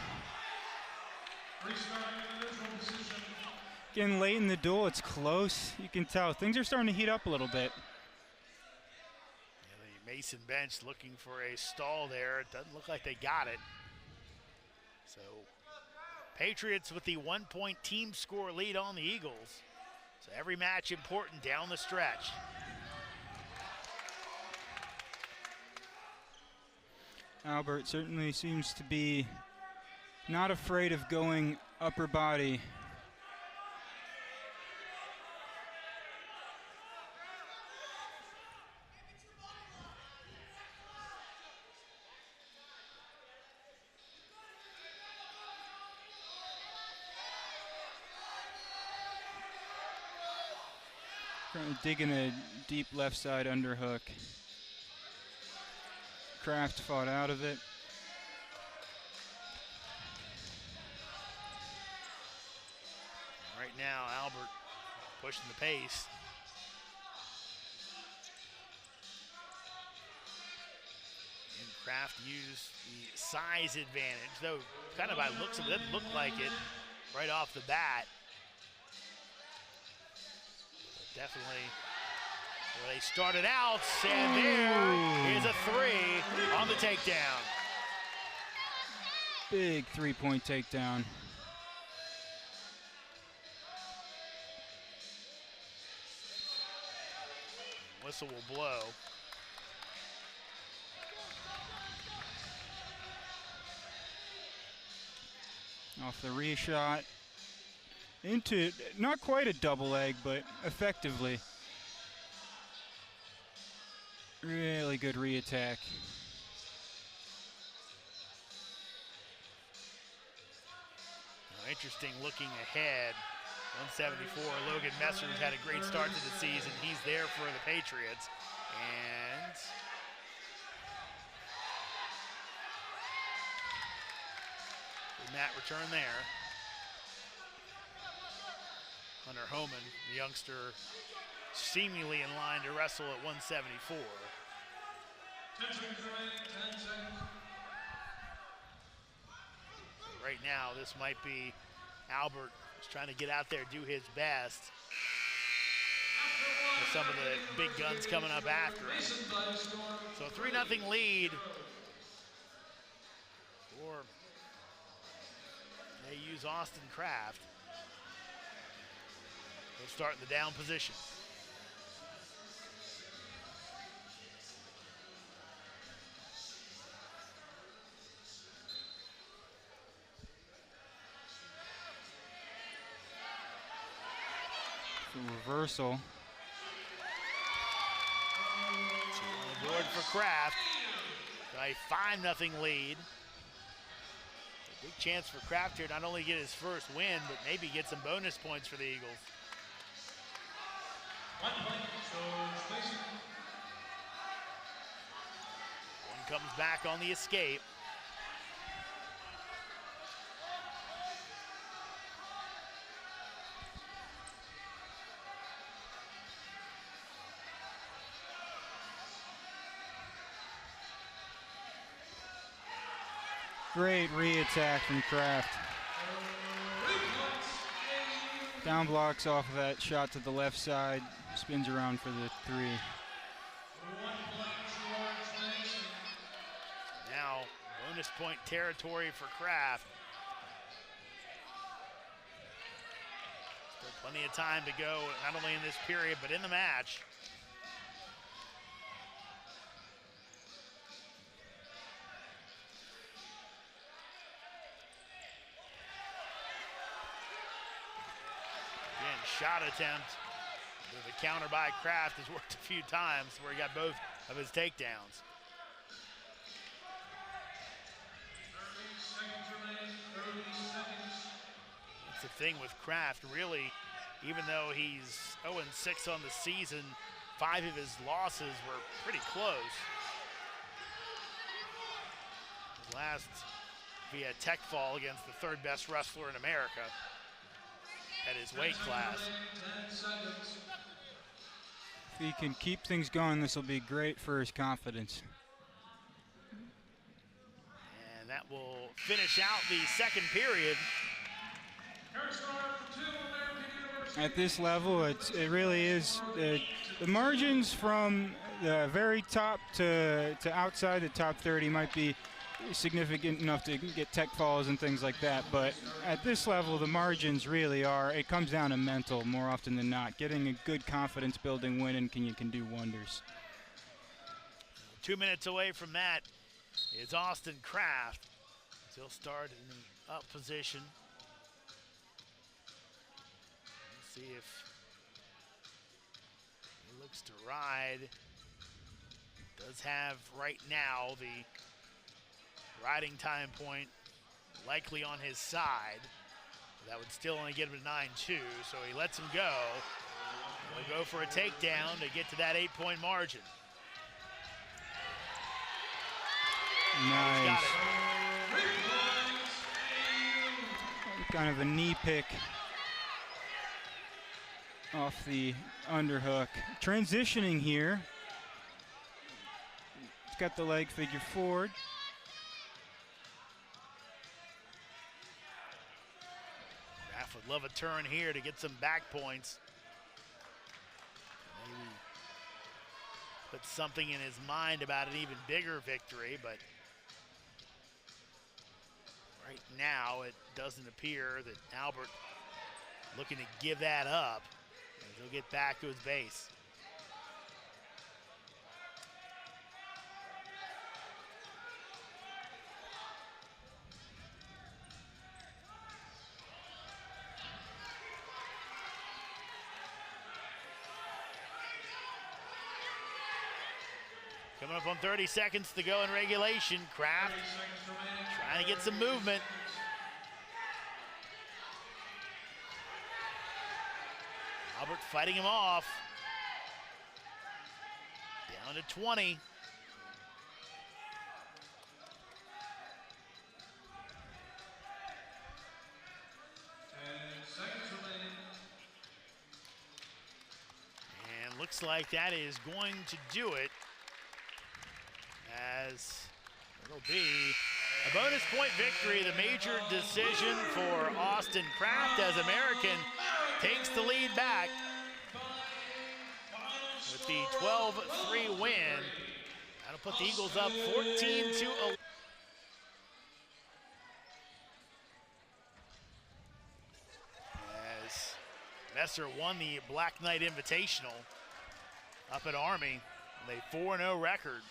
Getting late in the duel, it's close. You can tell things are starting to heat up a little bit. Yeah, the Mason bench looking for a stall there. It doesn't look like they got it. So Patriots with the 1-point team score lead on the Eagles. So every match important down the stretch. Albert certainly seems to be not afraid of going upper body. Digging a deep left side underhook. Kraft fought out of it. Right now, Albert pushing the pace. And Kraft used the size advantage, though kind of by looks of it, doesn't look like it right off the bat. But definitely where they started out, and there is a 3 on the takedown. Big three-point takedown. Whistle will blow. Off the reshot. Into, not quite a double leg, but effectively. Really good re-attack. Interesting looking ahead. 174, Logan Messers had a great start to the season. He's there for the Patriots. And good mat return there. Hunter Homan, the youngster, seemingly in line to wrestle at 174. 10 seconds remaining, 10 seconds. Right now, this might be Albert just trying to get out there, do his best. With some of the big guns coming up after him. So 3-0 lead. Or they use Austin Kraft. They'll start in the down position. Reversal. So on the board for Kraft. Got a 5-0 lead. A big chance for Kraft here, not only get his first win, but maybe get some bonus points for the Eagles. 1 point, George Mason. One comes back on the escape. Great re-attack from Kraft. Down blocks off of that shot to the left side. Spins around for the 3. Now, bonus point territory for Kraft. Still plenty of time to go, not only in this period, but in the match. Shot attempt. The counter by Kraft has worked a few times where he got both of his takedowns. 30 seconds remaining, 30 seconds. That's the thing with Kraft, really, even though he's 0-6 on the season, 5 of his losses were pretty close. His last via tech fall against the 3rd best wrestler in America at his weight class. 10 seconds. If he can keep things going, this will be great for his confidence. And that will finish out the second period. At this level, it really is. The margins from the very top to outside the top 30 might be significant enough to get tech falls and things like that, but at this level the margins really are, it comes down to mental more often than not. Getting a good confidence building win and can do wonders. 2 minutes away from that is Austin Kraft. He'll start in the up position. Let's see if he looks to ride. Does have right now the riding time point likely on his side. That would still only get him to 9-2, so he lets him go. They'll go for a takedown to get to that 8-point margin. Nice. Got it. Kind of a knee pick off the underhook. Transitioning here. It's got the leg figure forward. Graff would love a turn here to get some back points. Maybe put something in his mind about an even bigger victory, but right now it doesn't appear that Albert looking to give that up, as he'll get back to his base. Coming up on 30 seconds to go in regulation. Kraft trying to get some movement. Albert fighting him off. Down to 20. And looks like that is going to do it, as it'll be a bonus point victory, the major decision for Austin Kraft, as American takes the lead back with the 12-3 win. That'll put the Eagles up 14-11. As Messer won the Black Knight Invitational up at Army with a 4-0 record.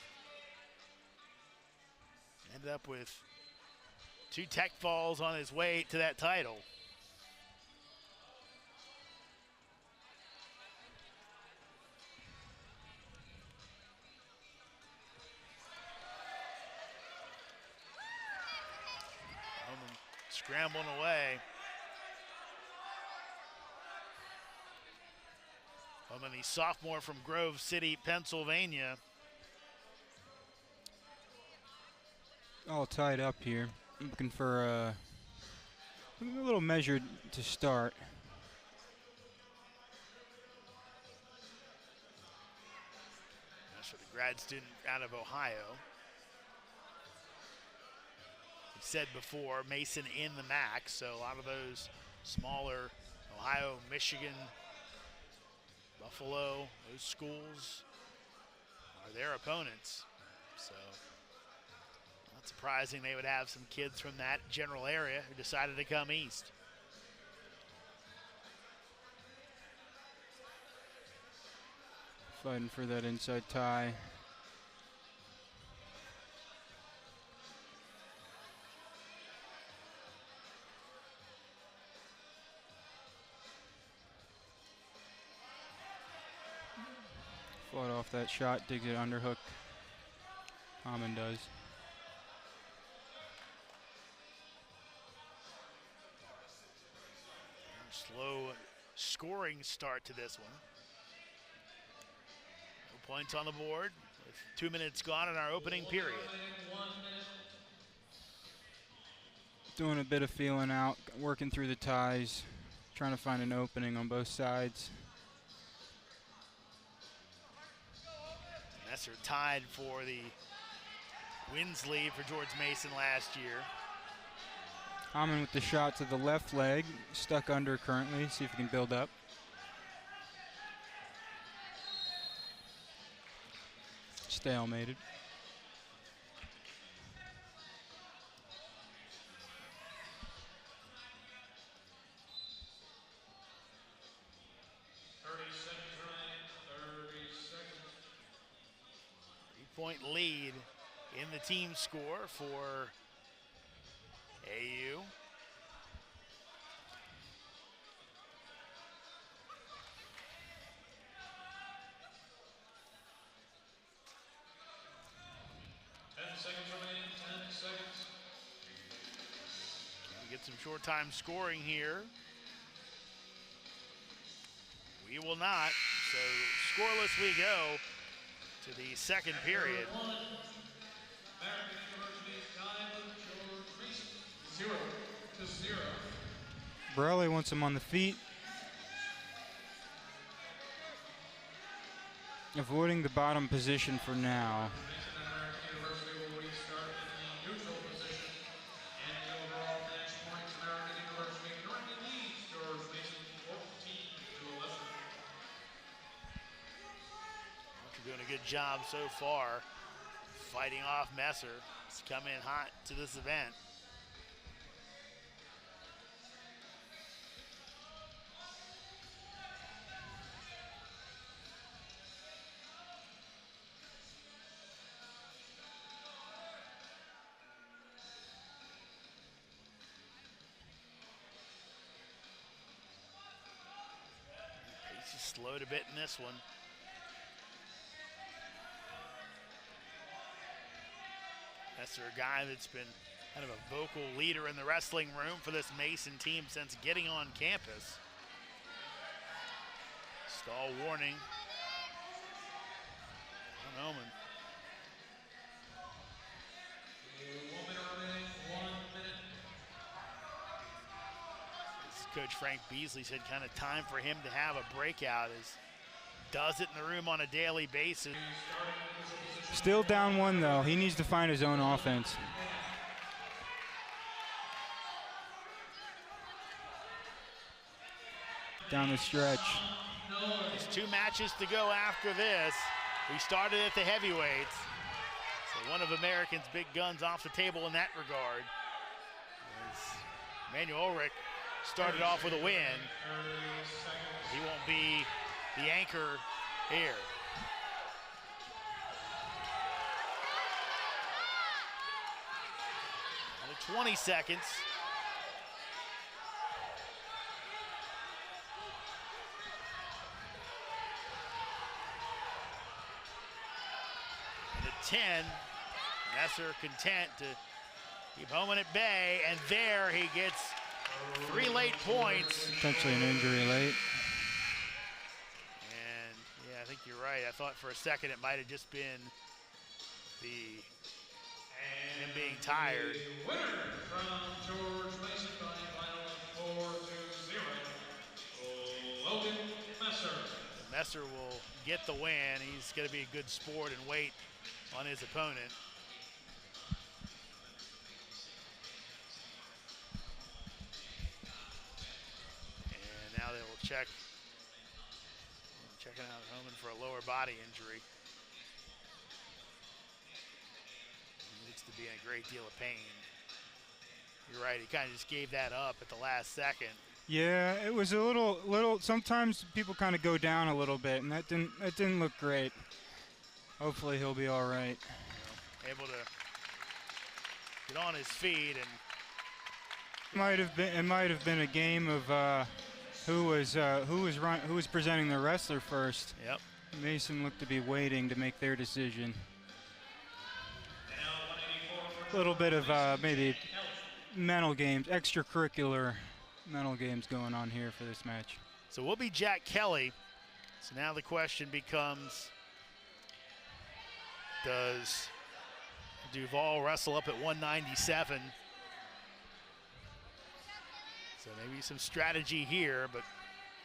Ended up with 2 tech falls on his way to that title. Bowman scrambling away. Bowman, the sophomore from Grove City, Pennsylvania. All tied up here. I'm looking for a little measured to start. That's for the grad student out of Ohio. We said before, Mason in the MAC, so a lot of those smaller Ohio, Michigan, Buffalo, those schools are their opponents. So not surprising they would have some kids from that general area who decided to come east. Fighting for that inside tie. Fought off that shot, digs it underhook. Hammond does. Slow scoring start to this one. No points on the board with 2 minutes gone in our opening period. Doing a bit of feeling out, working through the ties, trying to find an opening on both sides. Messer tied for the wins lead for George Mason last year. Hammond with the shot to the left leg, stuck under currently, see if he can build up. Stalemated. Point lead in the team score for AU. Can we get some short time scoring here? We will not. So scoreless we go to the second period. American University is tied with George Mason, 0-0. Borelli wants him on the feet. Avoiding the bottom position for now. Mason and American University will restart in the neutral position. And the overall finish points, American University currently leads George Mason 14-11. They're doing a good job so far fighting off Messer. He's come in hot to this event. Pace is slowed a bit in this one. Messer, a guy that's been kind of a vocal leader in the wrestling room for this Mason team since getting on campus. Stall warning. On Omen. 1 minute remaining, 1 minute. As Coach Frank Beasley said, kind of time for him to have a breakout. As does it in the room on a daily basis. Still down 1 though. He needs to find his own offense. Down the stretch. There's 2 matches to go after this. We started at the heavyweights. So one of American's big guns off the table in that regard. As Manuel Ulrich started off with a win. He won't be the anchor here. Another 20 seconds. And at 10, Messer content to keep Omen at bay, and there he gets 3 late points. Potentially an injury late. And yeah, I think you're right. I thought for a second it might have just been him being tired. The winner from George Mason by a final of 4-0, Logan Messer. Messer will get the win. He's going to be a good sport and wait on his opponent. And now they will checking out Homan for a lower body injury. He looks to be in a great deal of pain. You're right, he kind of just gave that up at the last second. Yeah, it was a little. Sometimes people kind of go down a little bit, and that didn't look great. Hopefully he'll be all right. Able to get on his feet, and It might have been a game of who was presenting the wrestler first. yep. Mason looked to be waiting to make their decision. A little bit of maybe mental games, extracurricular mental games going on here for this match. So we'll be Jack Kelly. So now the question becomes, does Duval wrestle up at 197? So maybe some strategy here, but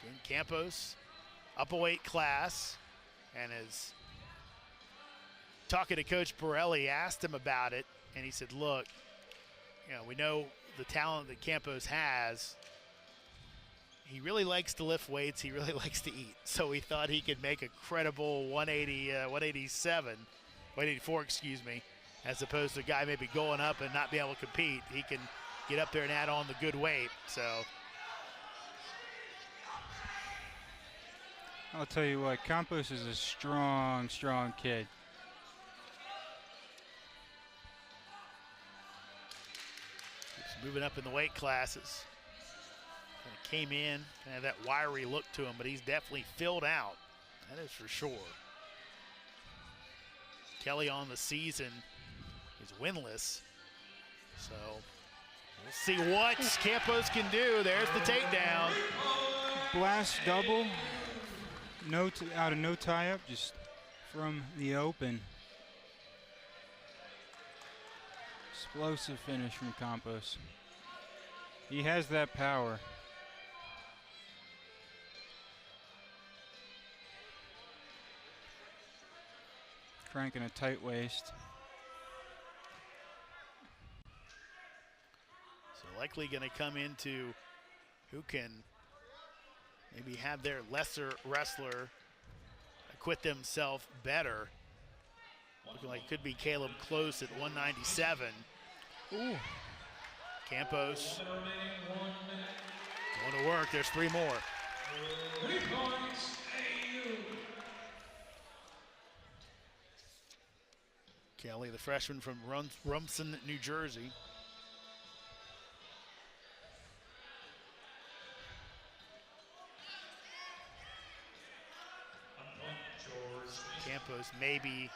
again, Campos, up a weight class, and as talking to Coach Borelli, asked him about it, and he said, look, we know the talent that Campos has. He really likes to lift weights. He really likes to eat. So he thought he could make a credible 184, as opposed to a guy maybe going up and not being able to compete. He can get up there and add on the good weight. So I'll tell you what, Campos is a strong kid. keeps moving up in the weight classes. Kind of came in, kind of that wiry look to him, but he's definitely filled out. That is for sure. Kelly on the season is winless. So we'll see what Campos can do. There's the takedown. Blast double. out of no tie-up, just from the open. Explosive finish from Campos. He has that power. Cranking a tight waist. So likely going to come into who can maybe have their lesser wrestler acquit themselves better. Looking like it could be Caleb Close at 197. Ooh. Campos going to work. There's 3 more. 3 points, AU. Kelly, the freshman from Rumson, New Jersey. Campos maybe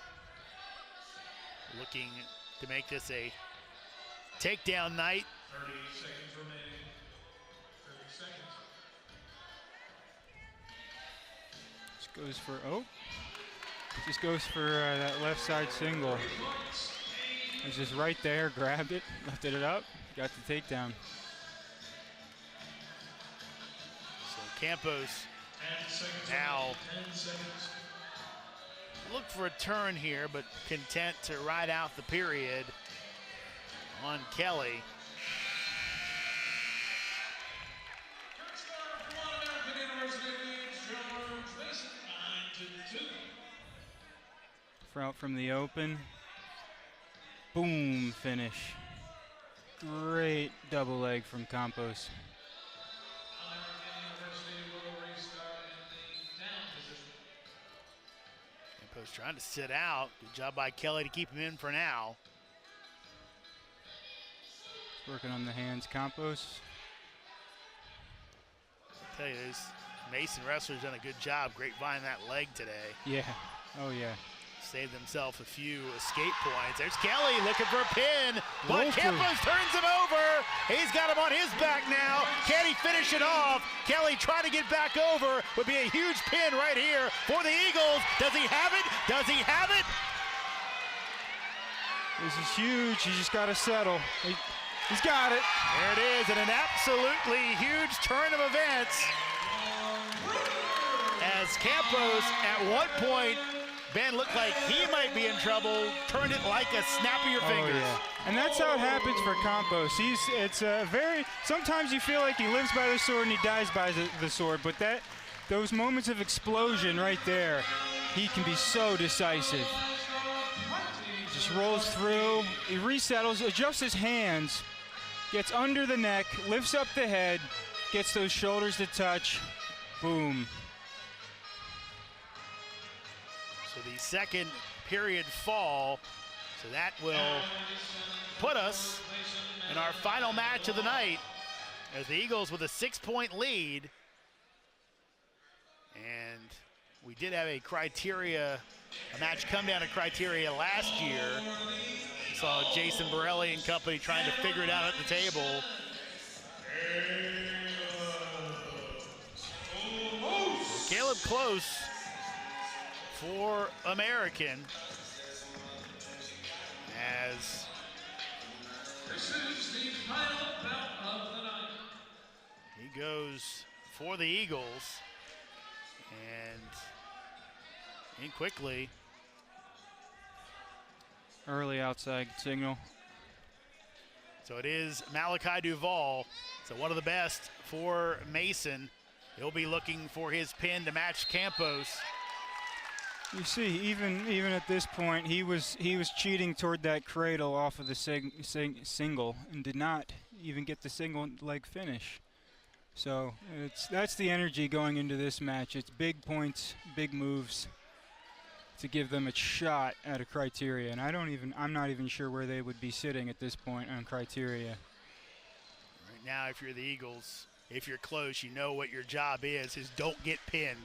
looking to make this a takedown night. 30 seconds remaining. 30 seconds. Just goes for that left side single. It's just right there, grabbed it, lifted it up, got the takedown. So Campos 10 seconds now remaining. 10 seconds. look for a turn here, but content to ride out the period on Kelly. Out from the open. Boom, finish. Great double leg from Campos. Campos trying to sit out. Good job by Kelly to keep him in for now. Working on the hands, Campos. I tell you, this Mason wrestler's done a good job grapevine that leg today. Yeah, oh yeah. Saved himself a few escape points. There's Kelly looking for a pin, but Wolfer. Campos turns him over. He's got him on his back now. Can he finish it off? Kelly trying to get back over. Would be a huge pin right here for the Eagles. Does he have it? Does he have it? This is huge. He just got to settle. He's got it. There it is, and an absolutely huge turn of events. As Campos at one point, Ben looked like he might be in trouble, turned it like a snap of your fingers. Oh, yeah. And that's how it happens for Campos. It's a very, sometimes you feel like he lives by the sword and he dies by the sword, but those moments of explosion right there, he can be so decisive. Just rolls through, he resettles, adjusts his hands, gets under the neck, lifts up the head, gets those shoulders to touch, boom. So the second period fall, so that will put us in our final match of the night as the Eagles with a 6-point lead. And we did have a match come down to criteria last year. We saw Jason Borelli and company trying to figure it out at the table. Caleb Close for American as This is the final bout of the night. he goes for the Eagles and in quickly. Early outside signal. So it is Malachi Duvall, so one of the best for Mason. He'll be looking for his pin to match Campos. You see, even at this point, he was cheating toward that cradle off of the single and did not even get the single leg finish. So that's the energy going into this match. It's big points, big moves to give them a shot at a criteria. And I'm not even sure where they would be sitting at this point on criteria. Right now, if you're the Eagles, if you're close, you know what your job is don't get pinned.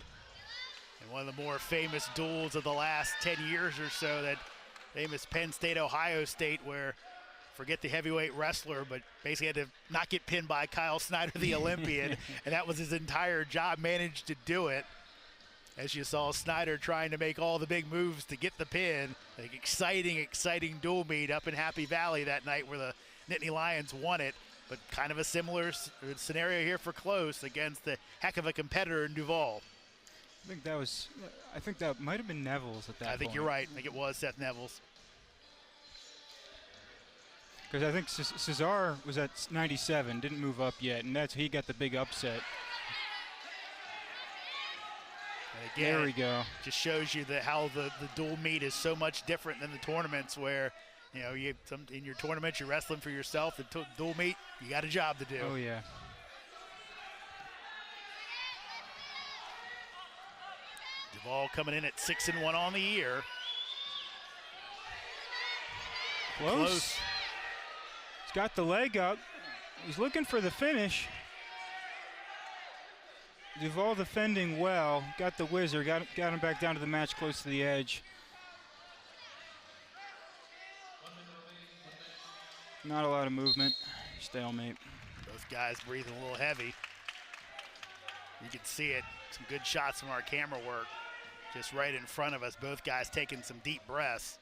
And one of the more famous duels of the last 10 years or so, that famous Penn State, Ohio State, where, forget the heavyweight wrestler, but basically had to not get pinned by Kyle Snyder, the Olympian, and that was his entire job, managed to do it. as you saw Snyder trying to make all the big moves to get the pin. Like exciting dual meet up in Happy Valley that night where the Nittany Lions won it. But kind of a similar scenario here for Close against the heck of a competitor in Duval. I think that might have been Neville's at that point. I think you're right. I think it was Seth Neville's. Because I think Cesar was at 97, didn't move up yet, and he got the big upset. And again, there we go. Just shows you how the dual meet is so much different than the tournaments where, you know, in your tournament you're wrestling for yourself. The dual meet, you got a job to do. Oh yeah. Duval coming in at 6-1 on the year. Close. He's got the leg up. He's looking for the finish. Duval defending well. Got the whizzer. Got him back down to the match close to the edge. Not a lot of movement. Stalemate. Both guys breathing a little heavy. You can see it. Some good shots from our camera work. Just right in front of us. Both guys taking some deep breaths.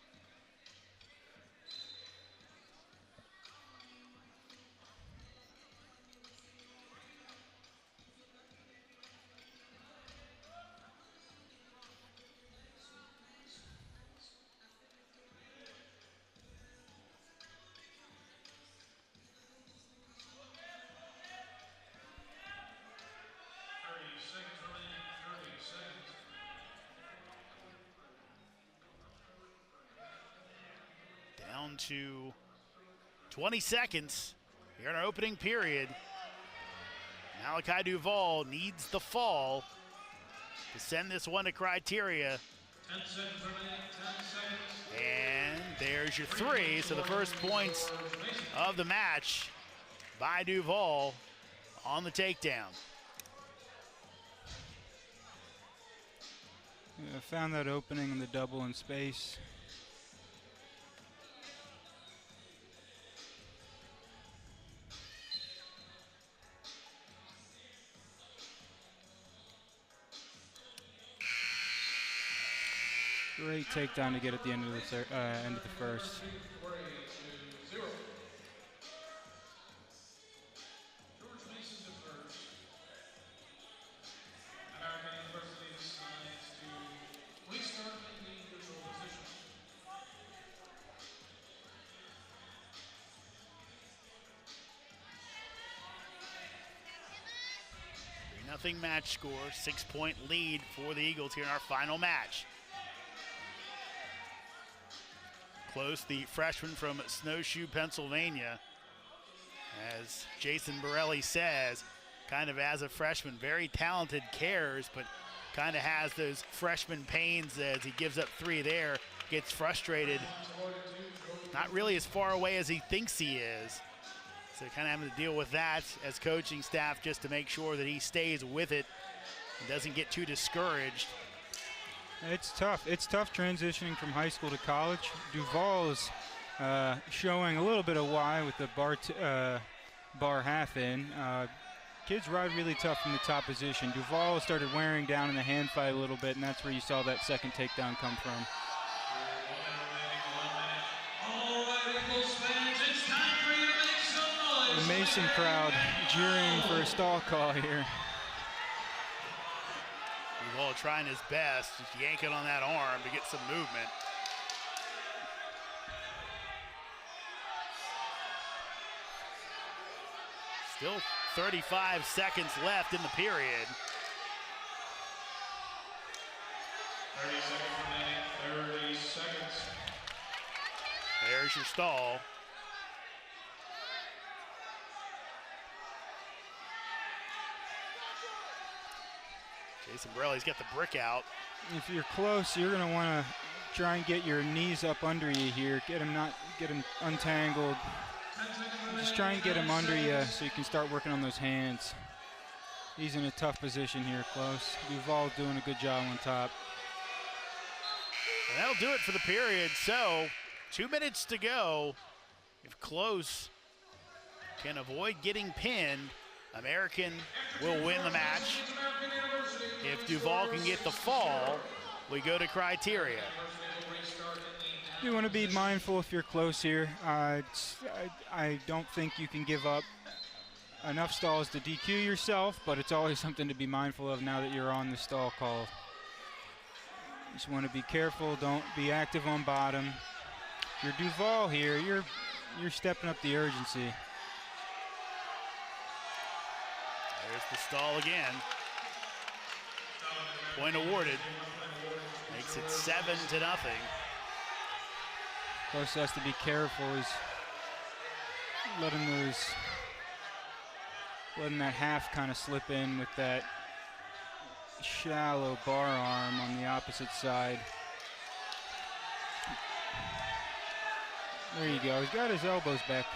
Down to 20 seconds here in our opening period. Malachi Duval needs the fall to send this one to Criteria. 10 seconds remaining, 10 seconds. And there's your three. So the first points of the match by Duval on the takedown. Yeah, found that opening in the double in space. Great takedown to get at the end of the first. Nothing match score, 6-point lead for the Eagles here in our final match. Close, the freshman from Snowshoe, Pennsylvania. As Jason Borelli says, kind of as a freshman, very talented, cares, but kind of has those freshman pains as he gives up three there, gets frustrated. Not really as far away as he thinks he is. So kind of having to deal with that as coaching staff just to make sure that he stays with it and doesn't get too discouraged. It's tough. It's tough transitioning from high school to college. Duval is showing a little bit of why with the bar half in. Kids ride really tough from the top position. Duval started wearing down in the hand fight a little bit, and that's where you saw that second takedown come from. The Mason crowd jeering for a stall call here. Duval trying his best, just yanking on that arm to get some movement. Still 35 seconds left in the period. 30 seconds remaining, 30 seconds. There's your stall. Jason Borelli's got the brick out. If you're close, you're going to want to try and get your knees up under you here. Get him untangled. Just try and get him under you so you can start working on those hands. He's in a tough position here, Close. Duval doing a good job on top. And that'll do it for the period. So 2 minutes to go. If Close can avoid getting pinned American will win the match. If Duval can get the fall, we go to criteria. You want to be mindful if you're close here. I don't think you can give up enough stalls to DQ yourself, but it's always something to be mindful of now that you're on the stall call. Just want to be careful. Don't be active on bottom. If you're Duval here, you're stepping up the urgency. There's the stall again. Point awarded. Makes it 7-0. Close has to be careful. He's letting that half kind of slip in with that shallow bar arm on the opposite side. There you go. He's got his elbows back.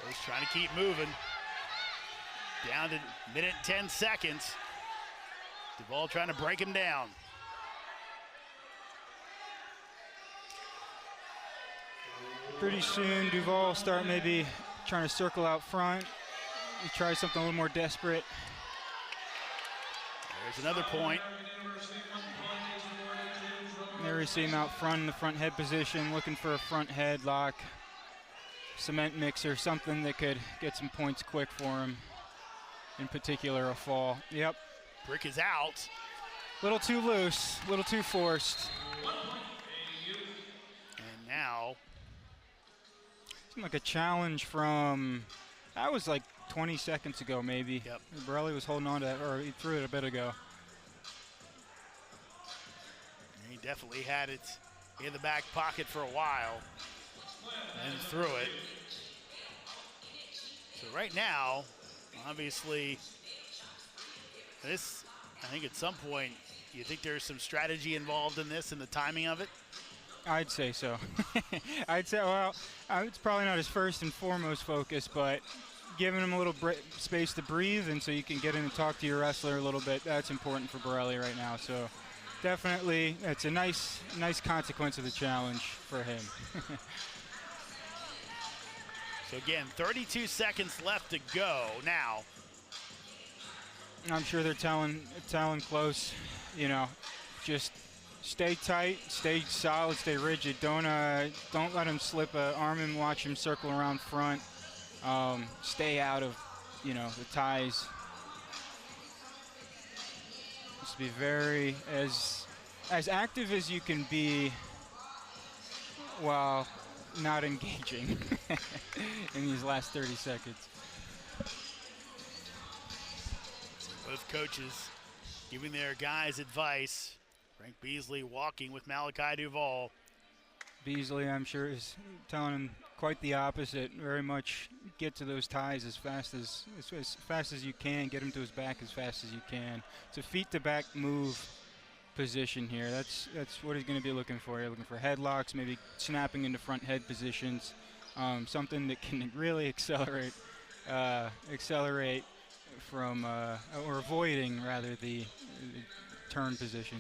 He's trying to keep moving. Down to minute 10 seconds. Duval trying to break him down. Pretty soon, Duval will start maybe trying to circle out front. He tries something a little more desperate. There's another point. There we see him out front in the front head position, looking for a front headlock, cement mixer, something that could get some points quick for him. In particular, a fall. Yep. Brick is out. Little too loose, little too forced. And now, seemed like a challenge from, that was like 20 seconds ago maybe. Yep. Borelli was holding on to, or he threw it a bit ago. he definitely had it in the back pocket for a while and threw it. So right now, obviously, this, I think at some point, you think there's some strategy involved in this and the timing of it? I'd say so. I'd say, well, it's probably not his first and foremost focus, but giving him a little space to breathe and so you can get in and talk to your wrestler a little bit, that's important for Borelli right now. So definitely, it's a nice consequence of the challenge for him. So again, 32 seconds left to go now. I'm sure they're telling close, you know, just stay tight, stay solid, stay rigid. Don't let him slip an arm and watch him circle around front. Stay out of, you know, the ties. Just be very as active as you can be while not engaging in these last 30 seconds. Both coaches giving their guys advice. Frank Beasley walking with Malachi Duval. Beasley, I'm sure, is telling him quite the opposite. Very much get to those ties as fast as you can. Get him to his back as fast as you can. It's a feet-to-back move position here. That's what he's going to be looking for. You're looking for headlocks, maybe snapping into front head positions. Something that can really accelerate from or avoiding rather the turn position.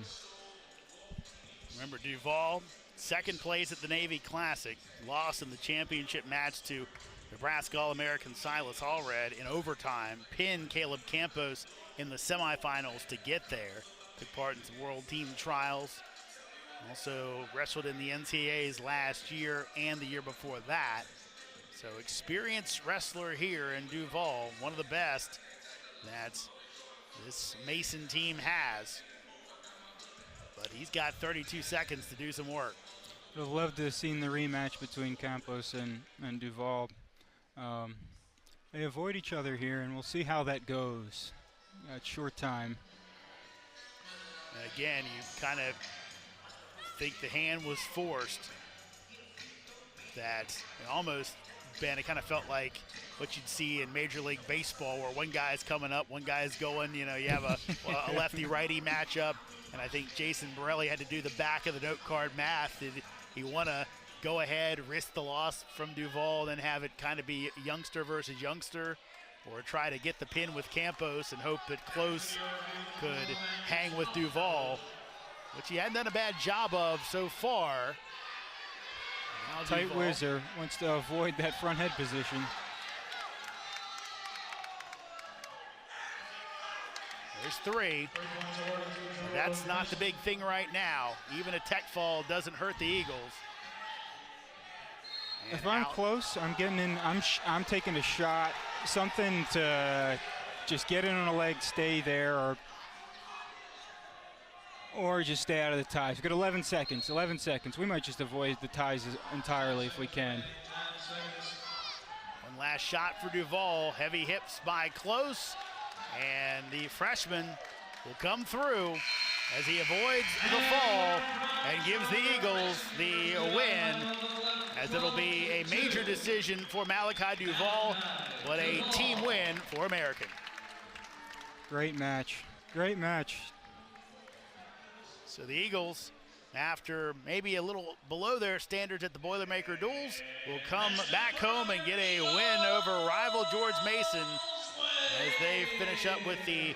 Remember, Duval, second place at the Navy Classic, lost in the championship match to Nebraska All-American Silas Allred in overtime, pinned Caleb Campos in the semifinals to get there, took part in some world team trials, also wrestled in the NCAAs last year and the year before that. So experienced wrestler here in Duval, one of the best that this Mason team has. But he's got 32 seconds to do some work. Would have loved to have seen the rematch between Campos and Duval. They avoid each other here, and we'll see how that goes. Short time. And again, you kind of think the hand was forced. That it almost, Ben, it kind of felt like what you'd see in Major League Baseball where one guy's coming up, one guy's going, you know, you have a lefty-righty matchup. And I think Jason Borelli had to do the back of the note card math. Did he want to go ahead, risk the loss from Duval, then have it kind of be youngster versus youngster, or try to get the pin with Campos and hope that Close could hang with Duval, which he hadn't done a bad job of so far. Now Tight Duval. whizzer wants to avoid that front head position. There's 3. That's not the big thing right now. Even a tech fall doesn't hurt the Eagles. And If I'm out. close, I'm getting in. I'm taking a shot, something to just get in on a leg, stay there, or just stay out of the ties. We've got 11 seconds. 11 seconds. We might just avoid the ties entirely if we can. One last shot for Duval. Heavy hips by Close. And the freshman will come through as he avoids the fall and gives the Eagles the win, as it'll be a major decision for Malachi Duval, but a team win for American. Great match. Great match. So the Eagles, after maybe a little below their standards at the Boilermaker duels, will come back home and get a win over rival George Mason as they finish up with the